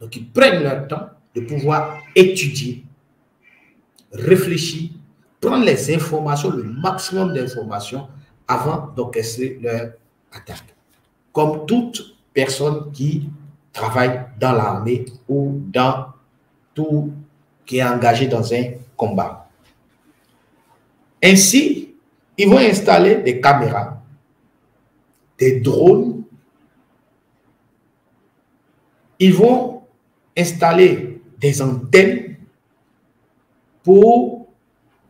Donc, ils prennent leur temps de pouvoir étudier, réfléchir, prendre les informations, le maximum d'informations avant d'orchestrer leur attaque. Comme toute personne qui travaille dans l'armée ou dans tout qui est engagé dans un combat. Ainsi, ils vont installer des caméras, des drones, ils vont installer des antennes pour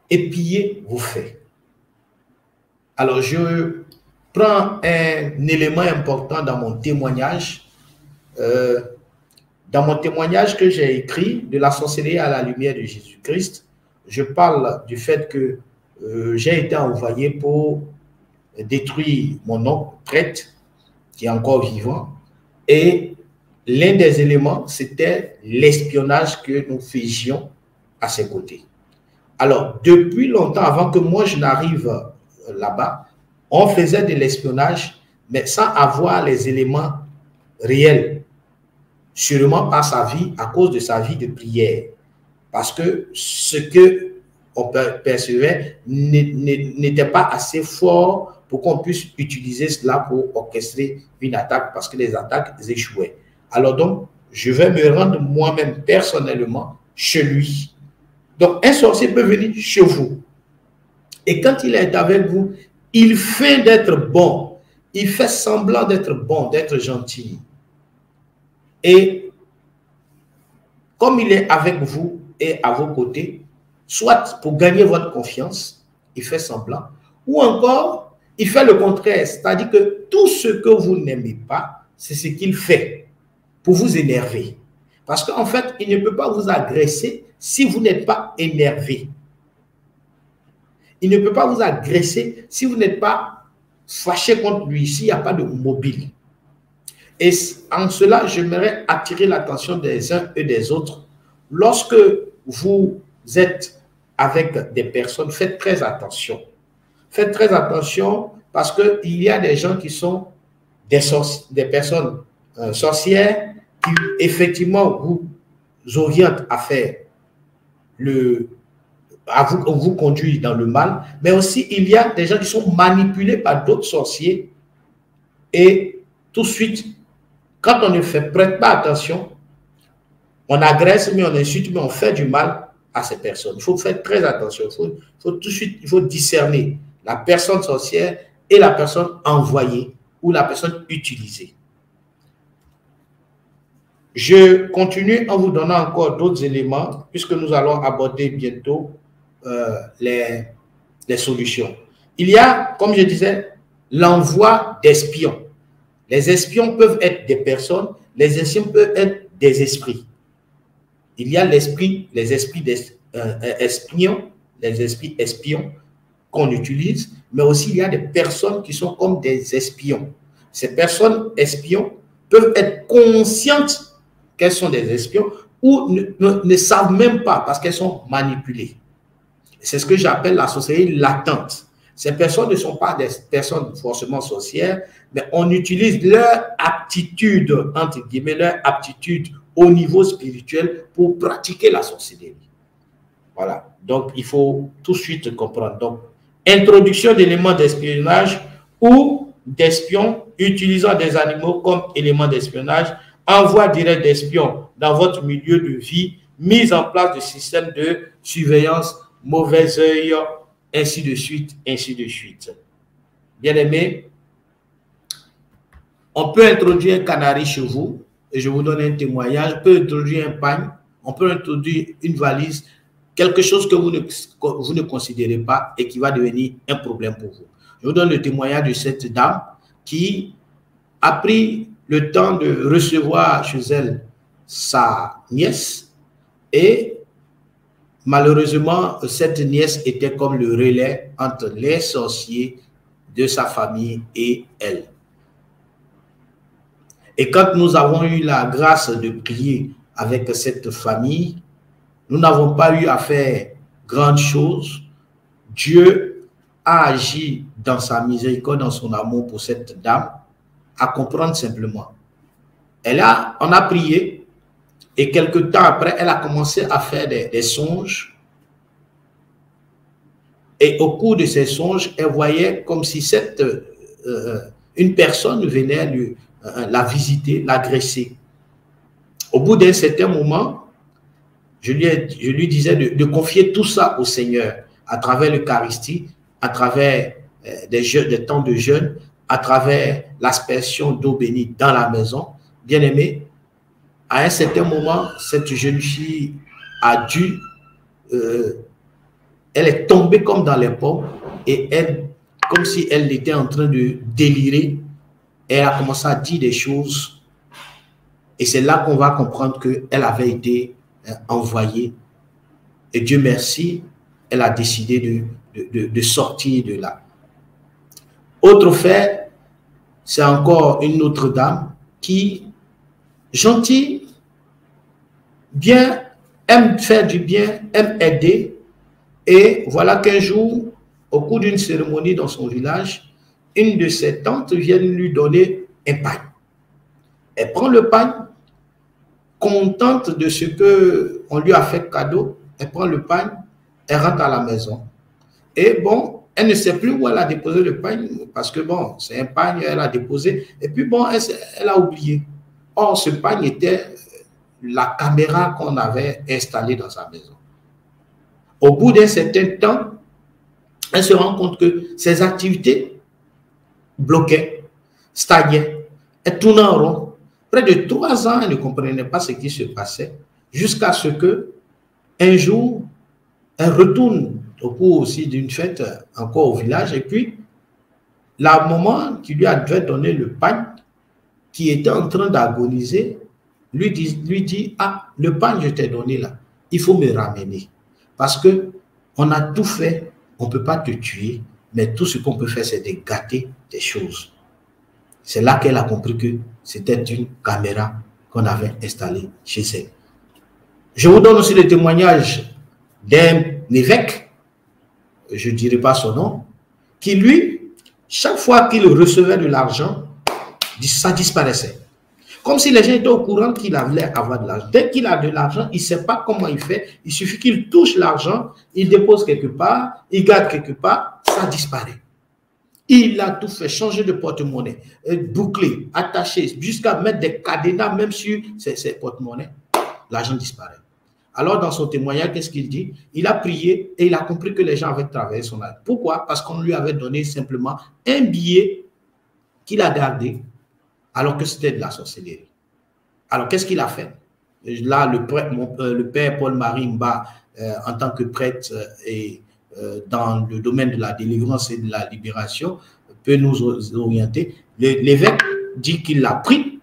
épier vos faits. Alors, je prends un élément important dans mon témoignage. Dans mon témoignage que j'ai écrit de la sorcellerie à la lumière de Jésus-Christ, je parle du fait que j'ai été envoyé pour détruire mon oncle prêtre, qui est encore vivant, et l'un des éléments, c'était l'espionnage que nous faisions à ses côtés. Alors, depuis longtemps, avant que moi je n'arrive là-bas, on faisait de l'espionnage, mais sans avoir les éléments réels, sûrement par sa vie, à cause de sa vie de prière. Parce que ce que on percevait n'était pas assez fort pour qu'on puisse utiliser cela pour orchestrer une attaque, parce que les attaques échouaient. Alors donc, je vais me rendre moi-même personnellement chez lui. Donc, un sorcier peut venir chez vous. Et quand il est avec vous, il fait d'être bon. Il fait semblant d'être bon, d'être gentil. Et comme il est avec vous et à vos côtés, soit pour gagner votre confiance, il fait semblant, ou encore, il fait le contraire. C'est-à-dire que tout ce que vous n'aimez pas, c'est ce qu'il fait pour vous énerver. Parce qu'en fait, il ne peut pas vous agresser si vous n'êtes pas énervé. Il ne peut pas vous agresser si vous n'êtes pas fâché contre lui, s'il n'y a pas de mobile. Et en cela, j'aimerais attirer l'attention des uns et des autres. Lorsque vous êtes avec des personnes, faites très attention. Faites très attention parce qu'il y a des gens qui sont des personnes sorcières qui effectivement vous orientent à faire à vous conduire dans le mal, mais aussi il y a des gens qui sont manipulés par d'autres sorciers et tout de suite, quand on ne prête pas attention, on agresse, mais on insulte, mais on fait du mal à ces personnes. Il faut faire très attention. Il faut tout de suite, il faut discerner la personne sorcière et la personne envoyée ou la personne utilisée. Je continue en vous donnant encore d'autres éléments, puisque nous allons aborder bientôt les solutions. Il y a, comme je disais, l'envoi d'espions. Les espions peuvent être des personnes, les espions peuvent être des esprits. Il y a les esprits espions qu'on utilise, mais aussi il y a des personnes qui sont comme des espions. Ces personnes espions peuvent être conscientes qu'elles sont des espions ou ne savent même pas parce qu'elles sont manipulées. C'est ce que j'appelle la sorcellerie latente. Ces personnes ne sont pas des personnes forcément sorcières, mais on utilise leur aptitude, entre guillemets, leur aptitude au niveau spirituel pour pratiquer la sorcellerie. Voilà. Donc, il faut tout de suite comprendre. Donc, introduction d'éléments d'espionnage ou d'espions utilisant des animaux comme éléments d'espionnage, envoi direct d'espions dans votre milieu de vie, mise en place de systèmes de surveillance, mauvais œil, ainsi de suite, ainsi de suite. Bien aimé, on peut introduire un canari chez vous, et je vous donne un témoignage, on peut introduire un pagne, on peut introduire une valise, quelque chose que vous ne considérez pas et qui va devenir un problème pour vous. Je vous donne le témoignage de cette dame qui a pris le temps de recevoir chez elle sa nièce et malheureusement, cette nièce était comme le relais entre les sorciers de sa famille et elle. Et quand nous avons eu la grâce de prier avec cette famille, nous n'avons pas eu à faire grandes choses. Dieu a agi dans sa miséricorde, dans son amour pour cette dame, à comprendre simplement. On a prié, et quelque temps après, elle a commencé à faire des songes. Et au cours de ces songes, elle voyait comme si une personne venait la visiter, l'agresser. Au bout d'un certain moment, je lui disais de confier tout ça au Seigneur, à travers l'Eucharistie, à travers des temps de jeûne, à travers l'aspersion d'eau bénite dans la maison. Bien aimé, à un certain moment, cette jeune fille a dû, elle est tombée comme dans les pommes et elle, comme si elle était en train de délirer, elle a commencé à dire des choses et c'est là qu'on va comprendre qu'elle avait été envoyée. Et Dieu merci, elle a décidé de sortir de là. Autre fait, c'est encore une autre dame qui, gentille, bien, aime faire du bien, aime aider. Et voilà qu'un jour, au cours d'une cérémonie dans son village, une de ses tantes vient lui donner un pagne. Elle prend le pagne, contente de ce qu'on lui a fait cadeau, elle prend le pagne, elle rentre à la maison. Et bon, elle ne sait plus où elle a déposé le pagne, parce que bon, c'est un pagne, elle a déposé, et puis bon, elle a oublié. Or, ce pagne était la caméra qu'on avait installée dans sa maison. Au bout d'un certain temps, elle se rend compte que ses activités bloquaient, stagnaient, elle tournait en rond. Près de 3 ans, elle ne comprenait pas ce qui se passait, jusqu'à ce que un jour, elle retourne au cours aussi d'une fête encore au village, et puis la maman qui lui avait donné le pagne, qui était en train d'agoniser, lui dit, ah, le pagne que je t'ai donné là, il faut me ramener. Parce que on a tout fait, on ne peut pas te tuer, mais tout ce qu'on peut faire, c'est de gâter des choses. C'est là qu'elle a compris que c'était une caméra qu'on avait installée chez elle. Je vous donne aussi le témoignage d'un évêque, je ne dirai pas son nom, qui lui, chaque fois qu'il recevait de l'argent, ça disparaissait. Comme si les gens étaient au courant qu'il allait avoir de l'argent. Dès qu'il a de l'argent, il ne sait pas comment il fait. Il suffit qu'il touche l'argent, il dépose quelque part, il garde quelque part, ça disparaît. Il a tout fait, changer de porte-monnaie, boucler, attacher, jusqu'à mettre des cadenas même sur ses porte-monnaies. L'argent disparaît. Alors, dans son témoignage, qu'est-ce qu'il dit? Il a prié et il a compris que les gens avaient travaillé son argent. Pourquoi? Parce qu'on lui avait donné simplement un billet qu'il a gardé, alors que c'était de la sorcellerie. Alors, qu'est-ce qu'il a fait? Là, le père Paul-Marie Mba, en tant que prêtre et dans le domaine de la délivrance et de la libération, peut nous orienter. L'évêque dit qu'il a pris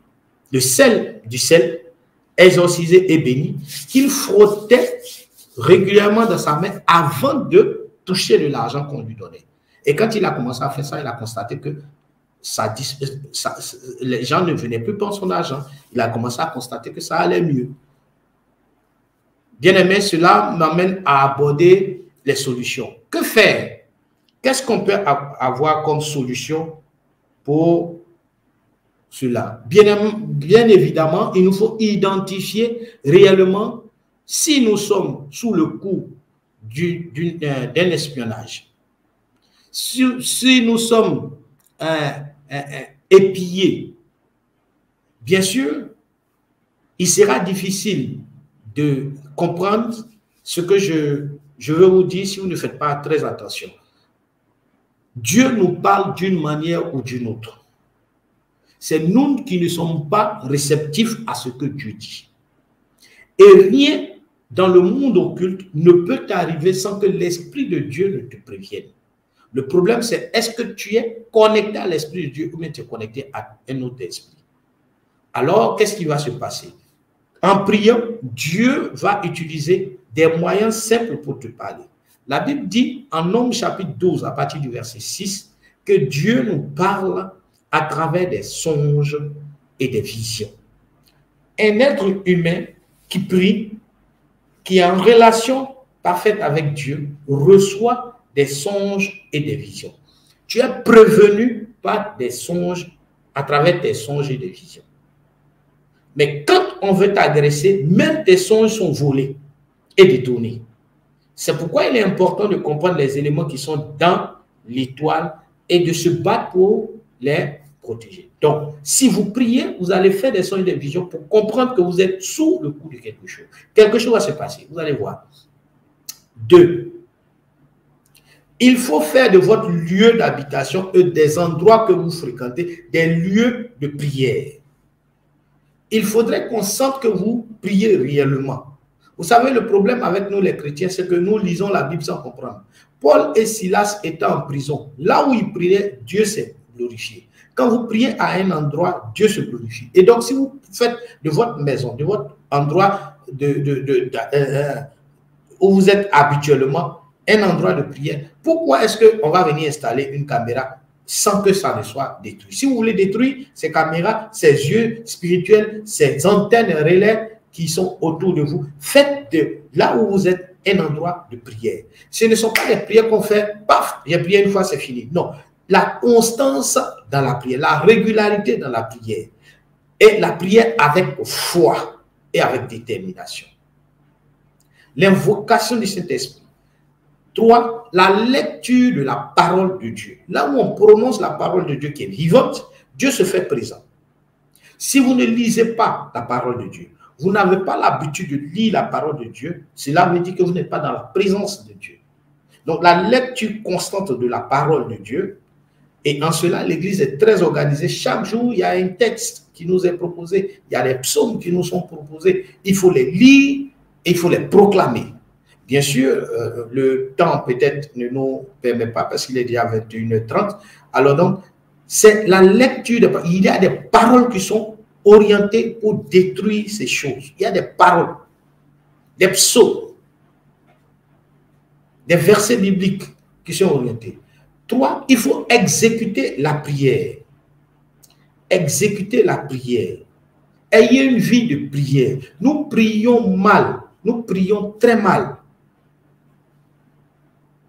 le sel du sel, exorcisé et béni, qu'il frottait régulièrement dans sa main avant de toucher de l'argent qu'on lui donnait. Et quand il a commencé à faire ça, il a constaté que les gens ne venaient plus prendre son argent. Il a commencé à constater que ça allait mieux. Bien aimé, cela m'amène à aborder les solutions. Que faire? Qu'est-ce qu'on peut avoir comme solution pour cela? Bien évidemment, il nous faut identifier réellement si nous sommes sous le coup d'un espionnage. Si nous sommes épiés, bien sûr, il sera difficile de comprendre ce que je veux vous dire si vous ne faites pas très attention. Dieu nous parle d'une manière ou d'une autre. C'est nous qui ne sommes pas réceptifs à ce que Dieu dit. Et rien dans le monde occulte ne peut t'arriver sans que l'Esprit de Dieu ne te prévienne. Le problème, c'est est-ce que tu es connecté à l'Esprit de Dieu ou bien tu es connecté à un autre esprit? Alors, qu'est-ce qui va se passer? En priant, Dieu va utiliser des moyens simples pour te parler. La Bible dit en Nombres chapitre 12, à partir du verset 6, que Dieu nous parle à travers des songes et des visions. Un être humain qui prie, qui est en relation parfaite avec Dieu reçoit des songes et des visions. Tu es prévenu par des songes, à travers tes songes et des visions. Mais quand on veut t'agresser, même tes songes sont volés et détournés. C'est pourquoi il est important de comprendre les éléments qui sont dans l'étoile et de se battre pour les protéger. Donc, si vous priez, vous allez faire des songes et des visions pour comprendre que vous êtes sous le coup de quelque chose. Quelque chose va se passer, vous allez voir. 2. Il faut faire de votre lieu d'habitation et des endroits que vous fréquentez des lieux de prière. Il faudrait qu'on sente que vous priez réellement. Vous savez, le problème avec nous les chrétiens, c'est que nous lisons la Bible sans comprendre. Paul et Silas étaient en prison. Là où ils priaient, Dieu s'est glorifié. Quand vous priez à un endroit, Dieu se glorifie. Et donc, si vous faites de votre maison, de votre endroit où vous êtes habituellement, un endroit de prière, pourquoi est-ce qu'on va venir installer une caméra sans que ça ne soit détruit? Si vous voulez détruire ces caméras, ces yeux spirituels, ces antennes relais qui sont autour de vous, faites de là où vous êtes un endroit de prière. Ce ne sont pas des prières qu'on fait, paf, j'ai prié une fois, c'est fini. Non, la constance dans la prière, la régularité dans la prière, et la prière avec foi et avec détermination. L'invocation du Saint-Esprit. 3. La lecture de la parole de Dieu. Là où on prononce la parole de Dieu qui est vivante, Dieu se fait présent. Si vous ne lisez pas la parole de Dieu, vous n'avez pas l'habitude de lire la parole de Dieu, cela veut dire que vous n'êtes pas dans la présence de Dieu. Donc la lecture constante de la parole de Dieu, et en cela l'Église est très organisée. Chaque jour, il y a un texte qui nous est proposé, il y a des psaumes qui nous sont proposés, il faut les lire et il faut les proclamer. Bien sûr, le temps peut-être ne nous permet pas parce qu'il est déjà 21h30. Alors donc, c'est la lecture. Il y a des paroles qui sont orientées pour détruire ces choses. Il y a des paroles, des psaumes, des versets bibliques qui sont orientés. 3, il faut exécuter la prière. Exécuter la prière. Ayez une vie de prière. Nous prions mal. Nous prions très mal.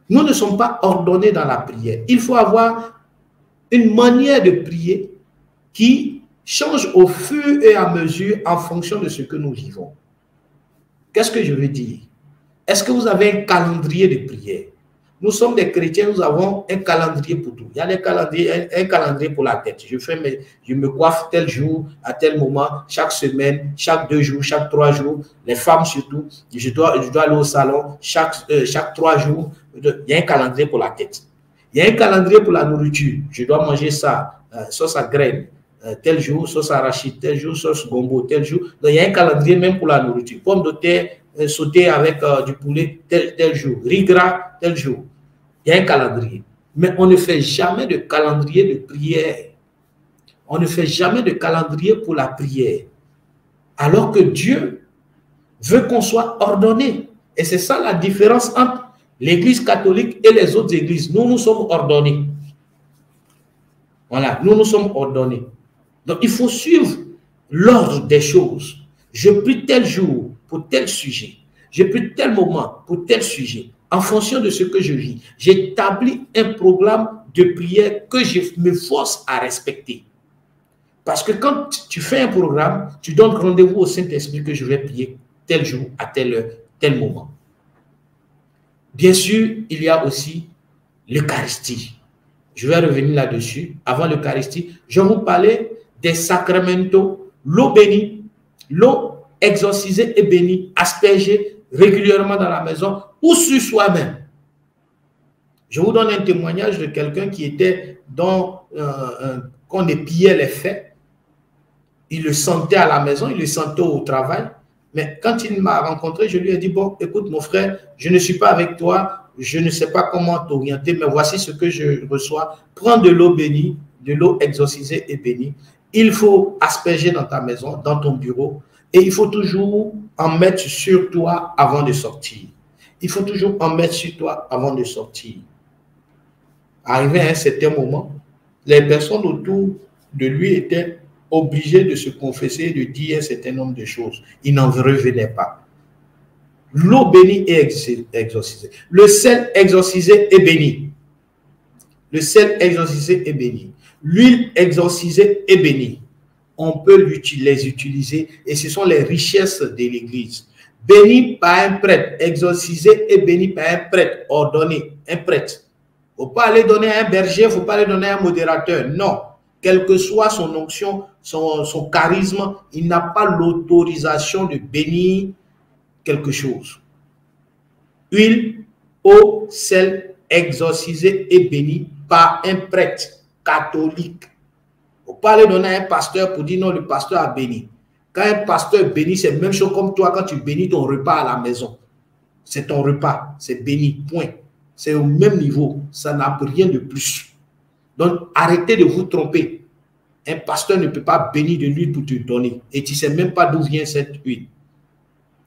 Nous ne sommes pas ordonnés dans la prière. Il faut avoir une manière de prier qui change au fur et à mesure en fonction de ce que nous vivons. Qu'est-ce que je veux dire? Est-ce que vous avez un calendrier de prière? Nous sommes des chrétiens, nous avons un calendrier pour tout. Il y a des calendriers, un calendrier pour la tête. Je me coiffe tel jour, à tel moment, chaque semaine, chaque 2 jours, chaque 3 jours. Les femmes surtout, je dois aller au salon chaque 3 jours. Il y a un calendrier pour la tête. Il y a un calendrier pour la nourriture. Je dois manger ça, sauce à graines, tel jour, sauce arachide, tel jour, sauce gombo, tel jour. Donc, il y a un calendrier même pour la nourriture. Pommes de terre sautées avec du poulet, tel jour. Riz gras, tel jour. Il y a un calendrier. Mais on ne fait jamais de calendrier de prière. On ne fait jamais de calendrier pour la prière. Alors que Dieu veut qu'on soit ordonné. Et c'est ça la différence entre l'Église catholique et les autres églises. Nous, nous sommes ordonnés. Voilà, nous, nous sommes ordonnés. Donc, il faut suivre l'ordre des choses. Je prie tel jour pour tel sujet. Je prie tel moment pour tel sujet. En fonction de ce que je vis, j'établis un programme de prière que je me force à respecter. Parce que quand tu fais un programme, tu donnes rendez-vous au Saint-Esprit que je vais prier tel jour, à telle heure, tel moment. Bien sûr, il y a aussi l'Eucharistie. Je vais revenir là-dessus. Avant l'Eucharistie, je vais vous parler des sacramentaux, l'eau bénie, l'eau exorcisée et bénie, aspergée régulièrement dans la maison ou sur soi-même. Je vous donne un témoignage de quelqu'un qui était dans, qu'on épiait les faits. Il le sentait à la maison, il le sentait au travail. Mais quand il m'a rencontré, je lui ai dit, bon, écoute mon frère, je ne suis pas avec toi, je ne sais pas comment t'orienter, mais voici ce que je reçois. Prends de l'eau bénie, de l'eau exorcisée et bénie. Il faut asperger dans ta maison, dans ton bureau, et il faut toujours en mettre sur toi avant de sortir. Il faut toujours en mettre sur toi avant de sortir. Arrivé à un certain moment, les personnes autour de lui étaient obligées de se confesser, de dire un certain nombre de choses. Il n'en revenait pas. L'eau bénie est exorcisée. Le sel exorcisé est béni. Le sel exorcisé est béni. L'huile exorcisée est bénie. On peut les utiliser et ce sont les richesses de l'Église. Béni par un prêtre, exorcisé et béni par un prêtre, ordonné, un prêtre. Il ne faut pas aller donner à un berger, il ne faut pas aller donner à un modérateur. Non. Quelle que soit son onction, son charisme, il n'a pas l'autorisation de bénir quelque chose. Huile, eau, sel, exorcisé et béni par un prêtre catholique. Il ne faut pas aller donner à un pasteur pour dire non, le pasteur a béni. Quand un pasteur bénit, c'est la même chose comme toi quand tu bénis ton repas à la maison. C'est ton repas, c'est béni, point. C'est au même niveau, ça n'a rien de plus. Donc, arrêtez de vous tromper. Un pasteur ne peut pas bénir de l'huile pour te donner. Et tu ne sais même pas d'où vient cette huile.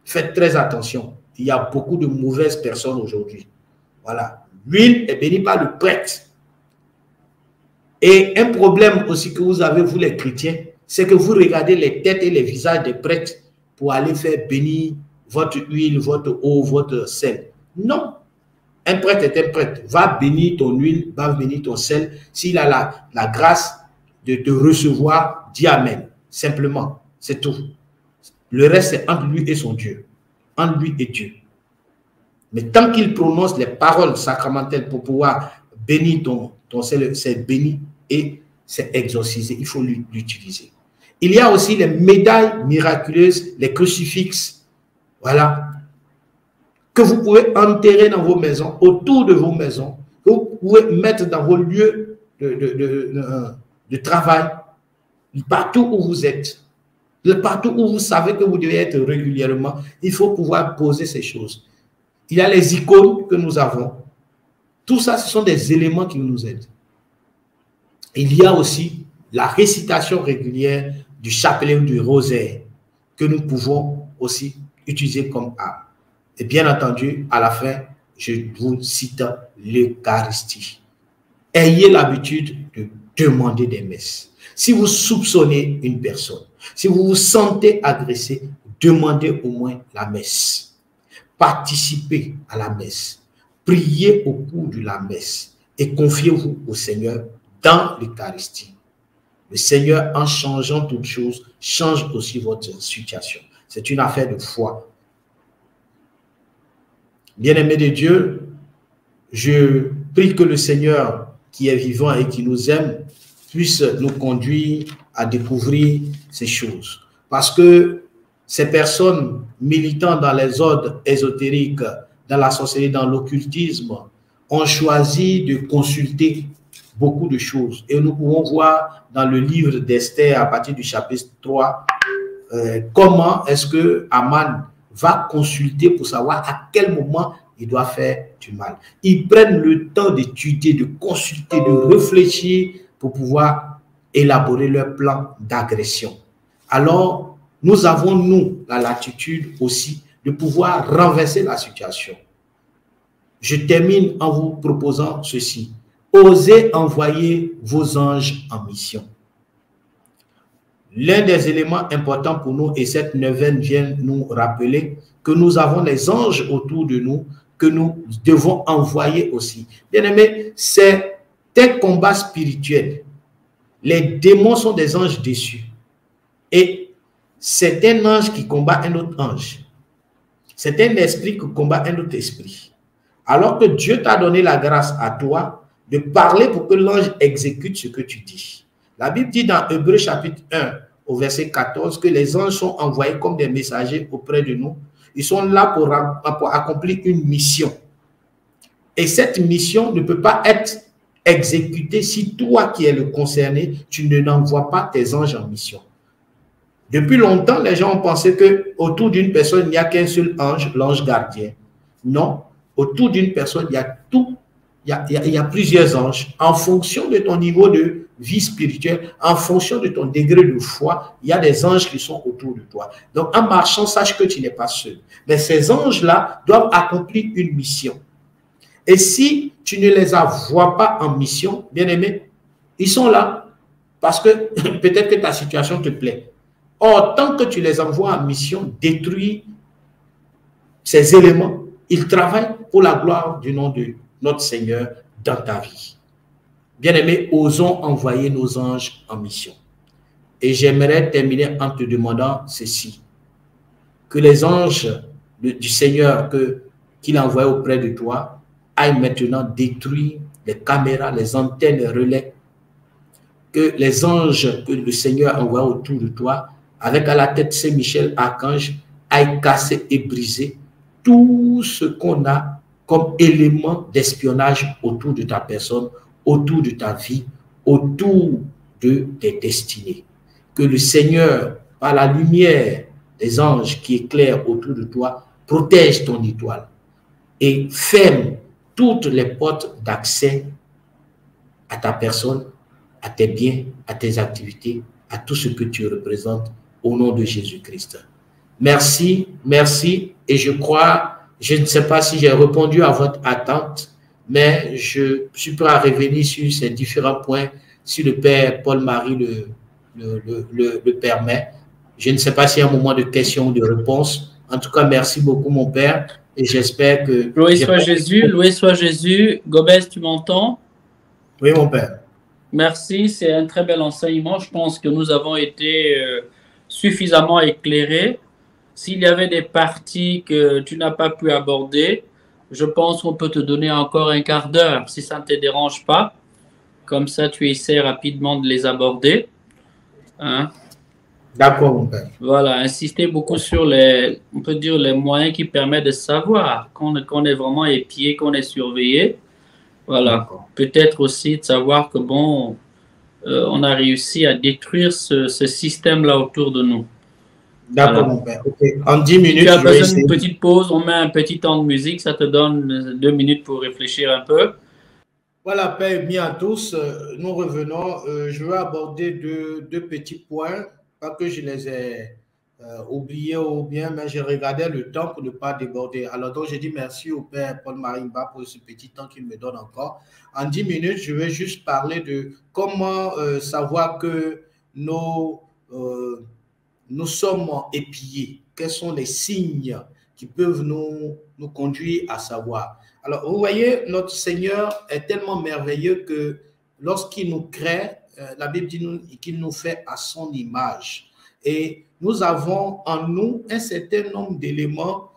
Faites très attention. Il y a beaucoup de mauvaises personnes aujourd'hui. Voilà. L'huile est bénie par le prêtre. Et un problème aussi que vous avez, vous les chrétiens, c'est que vous regardez les têtes et les visages des prêtres pour aller faire bénir votre huile, votre eau, votre sel. Non. Un prêtre est un prêtre. Va bénir ton huile, va bénir ton sel. S'il a la grâce de te recevoir, dis Amen. Simplement, c'est tout. Le reste, c'est entre lui et son Dieu. Entre lui et Dieu. Mais tant qu'il prononce les paroles sacramentelles pour pouvoir bénir ton sel, c'est béni et c'est exorcisé. Il faut l'utiliser. Il y a aussi les médailles miraculeuses, les crucifixes. Voilà. Que vous pouvez enterrer dans vos maisons, autour de vos maisons, que vous pouvez mettre dans vos lieux de travail, partout où vous êtes, partout où vous savez que vous devez être régulièrement, il faut pouvoir poser ces choses. Il y a les icônes que nous avons. Tout ça, ce sont des éléments qui nous aident. Il y a aussi la récitation régulière du chapelet ou du rosaire que nous pouvons aussi utiliser comme arme. Et bien entendu, à la fin, je vous cite l'Eucharistie. Ayez l'habitude de demander des messes. Si vous soupçonnez une personne, si vous vous sentez agressé, demandez au moins la messe. Participez à la messe. Priez au cours de la messe et confiez-vous au Seigneur dans l'Eucharistie. Le Seigneur, en changeant toutes choses, change aussi votre situation. C'est une affaire de foi. Bien-aimés de Dieu, je prie que le Seigneur qui est vivant et qui nous aime puisse nous conduire à découvrir ces choses. Parce que ces personnes militant dans les ordres ésotériques, dans la sorcellerie, dans l'occultisme, ont choisi de consulter beaucoup de choses. Et nous pouvons voir dans le livre d'Esther, à partir du chapitre 3, comment est-ce que Aman va consulter pour savoir à quel moment il doit faire du mal. Ils prennent le temps d'étudier, de consulter, de réfléchir pour pouvoir élaborer leur plan d'agression. Alors, nous avons, nous, la latitude aussi de pouvoir renverser la situation. Je termine en vous proposant ceci. Osez envoyer vos anges en mission. L'un des éléments importants pour nous, et cette neuvaine vient nous rappeler que nous avons les anges autour de nous, que nous devons envoyer aussi. Bien aimé, c'est un combat spirituel. Les démons sont des anges déçus. Et c'est un ange qui combat un autre ange. C'est un esprit qui combat un autre esprit. Alors que Dieu t'a donné la grâce à toi de parler pour que l'ange exécute ce que tu dis. La Bible dit dans Hébreux chapitre 1 au verset 14 que les anges sont envoyés comme des messagers auprès de nous. Ils sont là pour accomplir une mission. Et cette mission ne peut pas être exécutée si toi qui es le concerné, tu ne n'envoies pas tes anges en mission. Depuis longtemps, les gens ont pensé qu'autour d'une personne, il n'y a qu'un seul ange, l'ange gardien. Non, autour d'une personne, il y a tout. Il y a plusieurs anges. En fonction de ton niveau de vie spirituelle, en fonction de ton degré de foi, il y a des anges qui sont autour de toi. Donc, en marchant, sache que tu n'es pas seul. Mais ces anges-là doivent accomplir une mission. Et si tu ne les envoies pas en mission, bien aimé, ils sont là parce que peut-être que ta situation te plaît. Or, tant que tu les envoies en mission, détruis ces éléments, ils travaillent pour la gloire du nom de notre Seigneur dans ta vie. Bien-aimés, osons envoyer nos anges en mission. Et j'aimerais terminer en te demandant ceci. Que les anges du Seigneur qu'il a envoyés auprès de toi aillent maintenant détruire les caméras, les antennes, les relais. Que les anges que le Seigneur a envoyés autour de toi, avec à la tête Saint-Michel, archange, aillent casser et briser tout ce qu'on a comme élément d'espionnage autour de ta personne, autour de ta vie, autour de tes destinées. Que le Seigneur, par la lumière des anges qui éclairent autour de toi, protège ton étoile et ferme toutes les portes d'accès à ta personne, à tes biens, à tes activités, à tout ce que tu représentes au nom de Jésus-Christ. Merci, merci. Et je crois, je ne sais pas si j'ai répondu à votre attente, mais je suis prêt à revenir sur ces différents points si le Père Paul-Marie le permet. Je ne sais pas s'il y a un moment de questions ou de réponses. En tout cas, merci beaucoup, mon Père. Et j'espère que... Loué soit Jésus, loué soit Jésus. Gomez, tu m'entends? Oui, mon Père. Merci, c'est un très bel enseignement. Je pense que nous avons été suffisamment éclairés. S'il y avait des parties que tu n'as pas pu aborder, je pense qu'on peut te donner encore un quart d'heure, si ça ne te dérange pas. Comme ça, tu essaies rapidement de les aborder. Hein? D'accord, mon Père. Voilà, insister beaucoup sur les, on peut dire, les moyens qui permettent de savoir qu'on est vraiment épié, qu'on est surveillé. Voilà. Peut-être aussi de savoir que, bon, on a réussi à détruire ce système-là autour de nous. D'accord, voilà. Mon Père. Okay. En 10 minutes, tu as besoin d'une petite pause, on met un petit temps de musique, ça te donne 2 minutes pour réfléchir un peu. Voilà, Père, bien à tous. Nous revenons. Je vais aborder deux petits points, pas que je les ai oubliés ou bien, mais j'ai regardé le temps pour ne pas déborder. Alors, donc, je dis merci au Père Paul-Marie Mba pour ce petit temps qu'il me donne encore. En 10 minutes, je vais juste parler de comment savoir que nous sommes épiés. Quels sont les signes qui peuvent nous conduire à savoir. Alors, vous voyez, notre Seigneur est tellement merveilleux que lorsqu'il nous crée, la Bible dit qu'il nous fait à son image. Et nous avons en nous un certain nombre d'éléments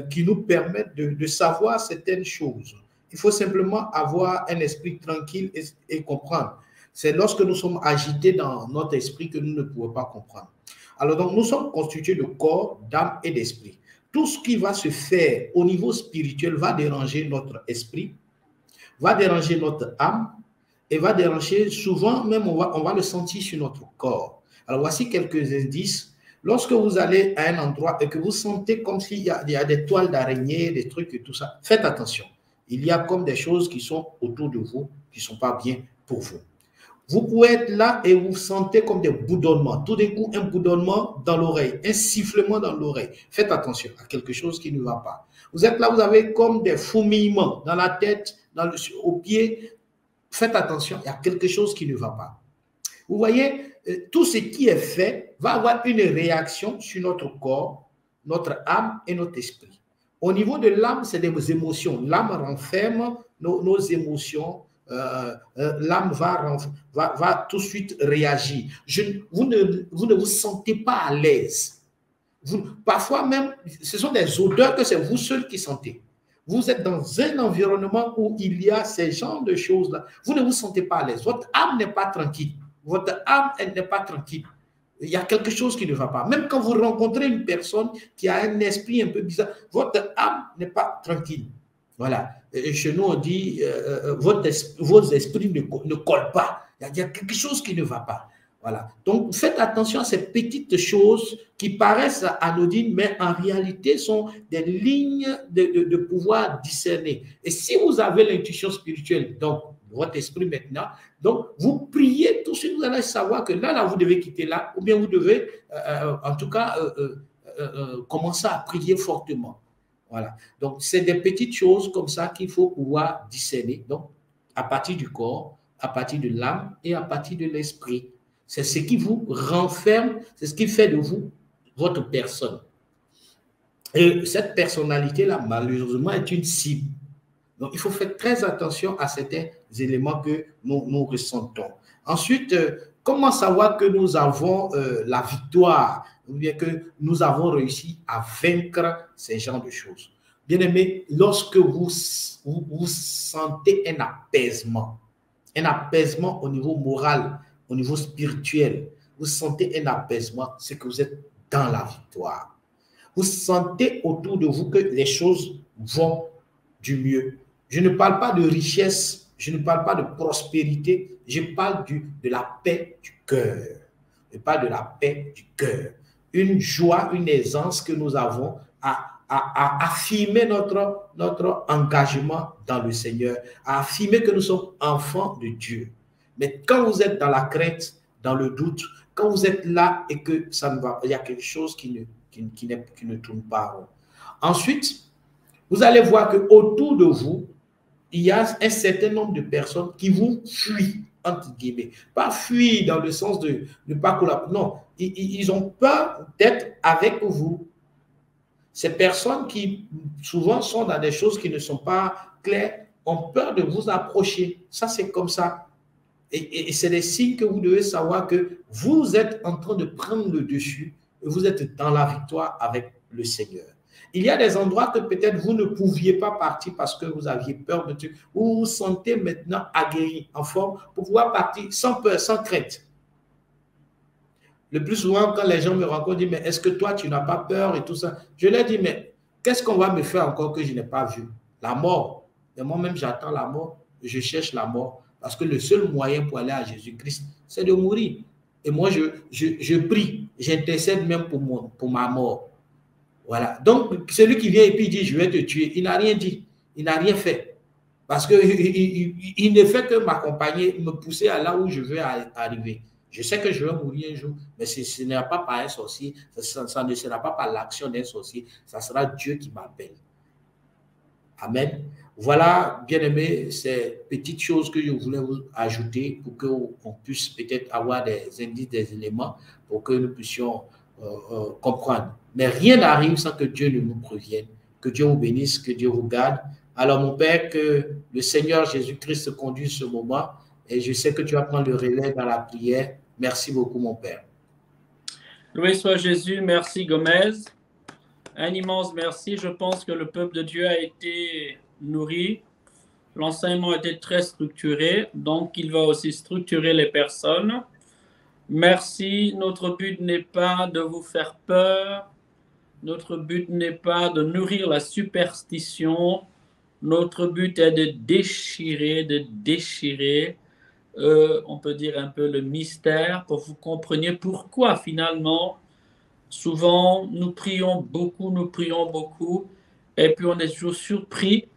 qui nous permettent de savoir certaines choses. Il faut simplement avoir un esprit tranquille et comprendre. C'est lorsque nous sommes agités dans notre esprit que nous ne pouvons pas comprendre. Alors, donc, nous sommes constitués de corps, d'âme et d'esprit. Tout ce qui va se faire au niveau spirituel va déranger notre esprit, va déranger notre âme et va déranger, souvent même on va le sentir sur notre corps. Alors voici quelques indices. Lorsque vous allez à un endroit et que vous sentez comme s'il y a des toiles d'araignée, des trucs et tout ça, faites attention. Il y a comme des choses qui sont autour de vous qui ne sont pas bien pour vous. Vous pouvez être là et vous sentez comme des bourdonnements. Tout d'un coup, un bourdonnement dans l'oreille, un sifflement dans l'oreille. Faites attention à quelque chose qui ne va pas. Vous êtes là, vous avez comme des fourmillements dans la tête, au pied. Faites attention, il y a quelque chose qui ne va pas. Vous voyez, tout ce qui est fait va avoir une réaction sur notre corps, notre âme et notre esprit. Au niveau de l'âme, c'est des émotions. L'âme renferme nos émotions. L'âme va tout de suite réagir. Vous ne vous sentez pas à l'aise. Parfois même, ce sont des odeurs que c'est vous seul qui sentez. Vous êtes dans un environnement où il y a ces genres de choses-là. Vous ne vous sentez pas à l'aise. Votre âme n'est pas tranquille. Votre âme, elle n'est pas tranquille. Il y a quelque chose qui ne va pas. Même quand vous rencontrez une personne qui a un esprit un peu bizarre, votre âme n'est pas tranquille. Voilà. Et chez nous, on dit vos esprits ne collent pas. Il y a quelque chose qui ne va pas. Voilà. Donc, faites attention à ces petites choses qui paraissent anodines, mais en réalité sont des lignes de pouvoir discerner. Et si vous avez l'intuition spirituelle, donc votre esprit maintenant, donc vous priez tout de suite, vous allez savoir que là, vous devez quitter là, ou bien vous devez, en tout cas, commencer à prier fortement. Voilà. Donc, c'est des petites choses comme ça qu'il faut pouvoir discerner. Donc, à partir du corps, à partir de l'âme et à partir de l'esprit. C'est ce qui vous renferme, c'est ce qui fait de vous votre personne. Et cette personnalité-là, malheureusement, est une cible. Donc, il faut faire très attention à certains éléments que nous ressentons. Ensuite, comment savoir que nous avons la victoire ou bien que nous avons réussi à vaincre ces genres de choses? Bien aimé, lorsque vous sentez un apaisement au niveau moral, au niveau spirituel, vous sentez un apaisement, c'est que vous êtes dans la victoire. Vous sentez autour de vous que les choses vont du mieux. Je ne parle pas de richesse, je ne parle pas de prospérité, je parle de la paix du cœur. Je parle de la paix du cœur. Une joie, une aisance que nous avons à affirmer notre engagement dans le Seigneur, à affirmer que nous sommes enfants de Dieu. Mais quand vous êtes dans la crainte, dans le doute, quand vous êtes là et que ça ne va, il y a quelque chose qui ne tourne pas rond. Ensuite, vous allez voir qu'autour de vous, il y a un certain nombre de personnes qui vous fuient, entre guillemets. Pas fuient dans le sens de ne pas collaborer. Non, ils ont peur d'être avec vous. Ces personnes qui souvent sont dans des choses qui ne sont pas claires ont peur de vous approcher. Ça, c'est comme ça. Et c'est des signes que vous devez savoir que vous êtes en train de prendre le dessus et vous êtes dans la victoire avec le Seigneur. Il y a des endroits que peut-être vous ne pouviez pas partir parce que vous aviez peur de Dieu. Vous vous sentez maintenant aguerri, en forme, pour pouvoir partir sans peur, sans crainte. Le plus souvent, quand les gens me rencontrent, ils disent, mais est-ce que toi, tu n'as pas peur et tout ça? Je leur dis, mais qu'est-ce qu'on va me faire encore que je n'ai pas vu? La mort. Et moi-même, j'attends la mort, je cherche la mort. Parce que le seul moyen pour aller à Jésus-Christ, c'est de mourir. Et moi, je prie, j'intercède même pour ma mort. Voilà. Donc, celui qui vient et puis dit, je vais te tuer, il n'a rien dit, il n'a rien fait. Parce qu'il ne fait que m'accompagner, me pousser à là où je veux arriver. Je sais que je vais mourir un jour, mais ce n'est pas par un sorcier, ça ne sera pas par l'action d'un sorcier, ça sera Dieu qui m'appelle. Amen. Voilà, bien aimé, ces petites choses que je voulais vous ajouter pour qu'on puisse peut-être avoir des indices, des éléments pour que nous puissions comprendre. Mais rien n'arrive sans que Dieu ne nous prévienne. Que Dieu vous bénisse, que Dieu vous garde. Alors, mon Père, que le Seigneur Jésus-Christ conduise ce moment et je sais que tu vas prendre le relais dans la prière. Merci beaucoup, mon Père. Loué soit Jésus. Merci, Gomez. Un immense merci. Je pense que le peuple de Dieu a été nourri. L'enseignement a été très structuré, donc il va aussi structurer les personnes. Merci. Notre but n'est pas de vous faire peur. Notre but n'est pas de nourrir la superstition. Notre but est de déchirer, on peut dire un peu le mystère pour que vous compreniez pourquoi finalement, souvent nous prions beaucoup, et puis on est toujours surpris